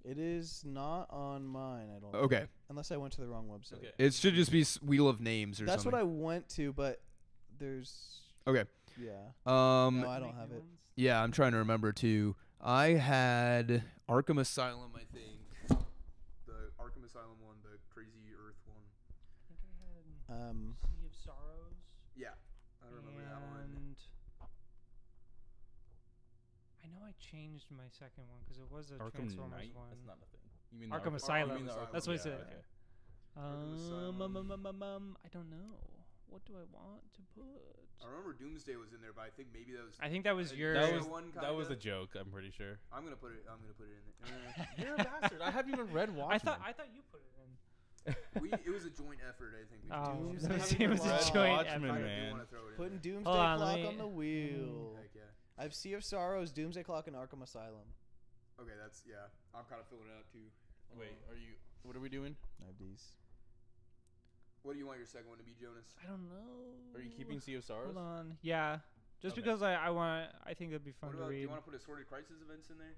It is not on mine, I don't
Okay.
think. Unless I went to the wrong website.
Okay.
It should just be Wheel of Names or
That's
something.
what I went to, but there's
Okay.
yeah.
No,
No, I don't have it.
Yeah, I'm trying to remember too. I had Arkham Asylum, I think. The Arkham Asylum one, the Crazy Earth one.
I think I had Sea of Sorrows.
Yeah, I remember that one.
And I know I changed my second one because it was a
Arkham
Transformers
Knight?
one.
That's not a thing. You mean
Arkham
the
Asylum.
you mean the Arkham-
That's what I said.
Okay.
Arkham Asylum.
I don't know. What do I want to put?
I remember Doomsday was in there, but I think maybe that was.
I think that was your.
That was a joke. I'm pretty sure.
I'm gonna put it in there.
You're a bastard. I haven't even read Watchmen.
I thought you put it in.
It was a joint effort, I think.
Oh,
Doomsday.
it was
Red
a joint
Watchmen,
effort.
man.
Putting Doomsday
Hold on,
Clock
let me-
on the wheel.
Heck yeah.
I have Sea of Sorrows, Doomsday Clock, and Arkham Asylum.
Okay, that's I'm kind of filling it out too.
Wait, what are we doing?
I have these.
What do you want your second one to be, Jonas?
I don't know.
Are you keeping Sea of Sorrows?
Hold on. Yeah. Just
Okay.
because I think it'd be fun
What
to
about, do
read.
you want to put Assorted Crisis events in there?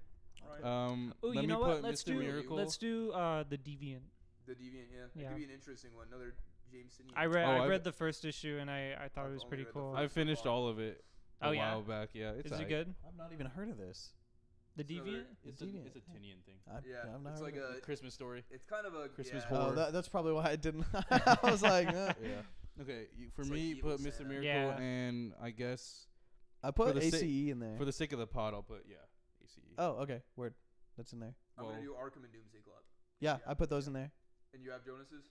Ryan?
Oh,
let
you
me
know
put
what? Let's
Mr. Miracle.
do the Deviant.
The Deviant, yeah. It
Yeah.
could be an interesting one. Another James Tynion.
I read
Oh,
I
I've-
read the first issue and I thought
I've
it was
only
pretty
read the
cool.
first
I finished all of it a
Oh, yeah?
while back. Yeah, it's
Is it
aight.
good?
I've not even heard of this.
The
It's another-
Deviant?
It's
Deviant.
it's a Tinian thing.
Yeah,
I've not
it's
heard
like
of it.
a.
Christmas story.
It's kind of a
Christmas
yeah.
horror.
Oh, that's probably why I didn't. I was like,
Yeah. Okay, for
It's
me,
like Evil
put Mr.
Santa.
Miracle,
Yeah.
and I guess
I put
For the
ACE
sake-
in there.
for the sake of the pod, I'll put ACE.
Oh, okay. Word. That's in there.
I'm
Well-
gonna do Arkham and Doomsday Club.
Yeah,
Yeah.
I put those in there.
And you have Jonas's?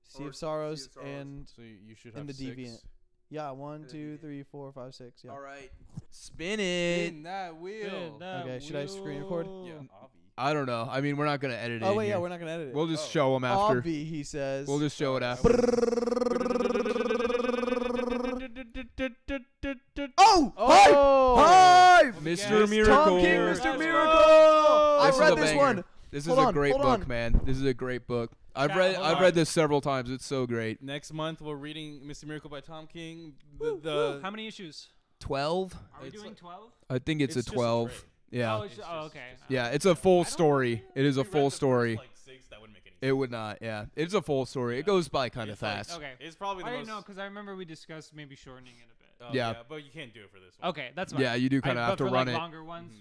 Sea
Or
of Sorrows
Sea of Sorrows.
and
So you should
And
have
the Deviant.
6.
yeah, 1,
And the
2,
Deviant.
3, 4, 5, 6. Yeah.
All right, spin it.
In that wheel.
Spin that
Okay, should I screen record?
Yeah,
wheel.
Avi.
I don't know. I mean, we're not gonna edit it.
Oh
in
wait, yeah,
here.
we're not gonna edit it.
We'll just
Oh.
show them after.
Obvi, he says.
We'll just show it after.
Oh!
Oh!
Hi!
Mr.
Yes,
Miracle.
Tom King,
Let's
Mr.
go!
Miracle!
This
I
is
read
a
this
banger.
one.
This
Hold
is a
on,
great
hold
book,
on.
man. This is a great book. I've
Yeah,
read
hold
I've
on.
read this several times. It's so great.
Next month we're reading Mr. Miracle by Tom King.
How many issues?
12?
Are we
It's
doing
like-
12?
I think it's,
just
a 12.
trade.
Yeah.
Oh, okay.
Yeah, it's a full story. It is a full story.
Like 6, that wouldn't make any sense.
It would not. Yeah. It's a full story. It goes by kind of
It's like-
fast.
Okay.
It's probably the
I
most.
didn't know because I remember we discussed maybe shortening it a bit.
Oh,
Yeah.
but you can't do it for this one.
Okay, that's fine.
Yeah, you do kind of have
but
to
for
run
like
it.
longer ones,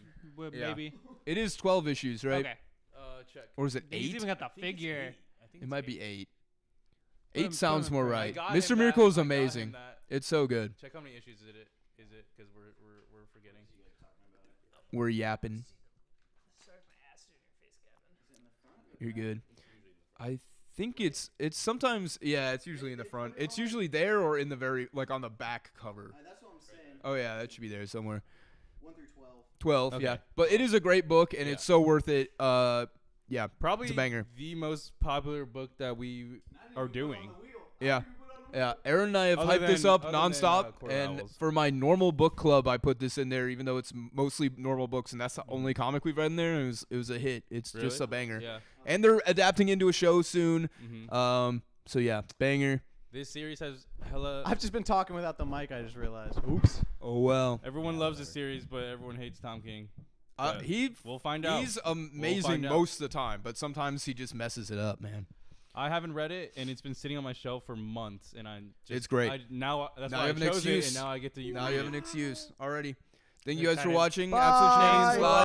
Yeah.
maybe.
It is 12 issues, right?
Okay.
Check.
Or is it
He's
8?
even got the
I think it's
figure.
8. I think
It
it's
might be
8.
8. 8 sounds more
I
right.
got
Mr.
him
Miracle is
that. I got him
amazing.
that.
It's so good.
Check how many issues is it? Because we're forgetting.
We're yapping. You're good. I think it's sometimes, yeah, it's usually in the front. It's usually there or in the very, like on the back cover.
That's what I'm saying.
Oh yeah, that should be there somewhere.
1 through 12.
12,
Okay.
yeah. But it is a great book and
Yeah.
it's so worth it. Yeah,
Probably
it's a banger.
the most popular book that we are doing.
Yeah. Yeah, Aaron and I have
Other
hyped this
than-
up
other than,
nonstop,
Court of
and
Owls.
for my normal book club, I put this in there, even though it's mostly normal books, and that's the only comic we've read in there. And it was a hit. It's just
Really?
a banger.
Yeah.
And they're adapting into a show soon.
Mhm.
So yeah, banger.
This series has hella.
I've just been talking without the mic. I just realized. Oops.
Oh well.
Everyone loves this series, but everyone hates Tom King. But we'll find out.
He's amazing
find out.
most of the time, but sometimes he just messes it up, man.
I haven't read it, and it's been sitting on my shelf for months, and I just
It's great.
That's
Now
why
you
I
have an
chose it,
excuse.
and now I get to.
Now you have an excuse already. Thank
They're
you guys for
kinda-
watching.
Bye.
Absolute Shenanigans Live.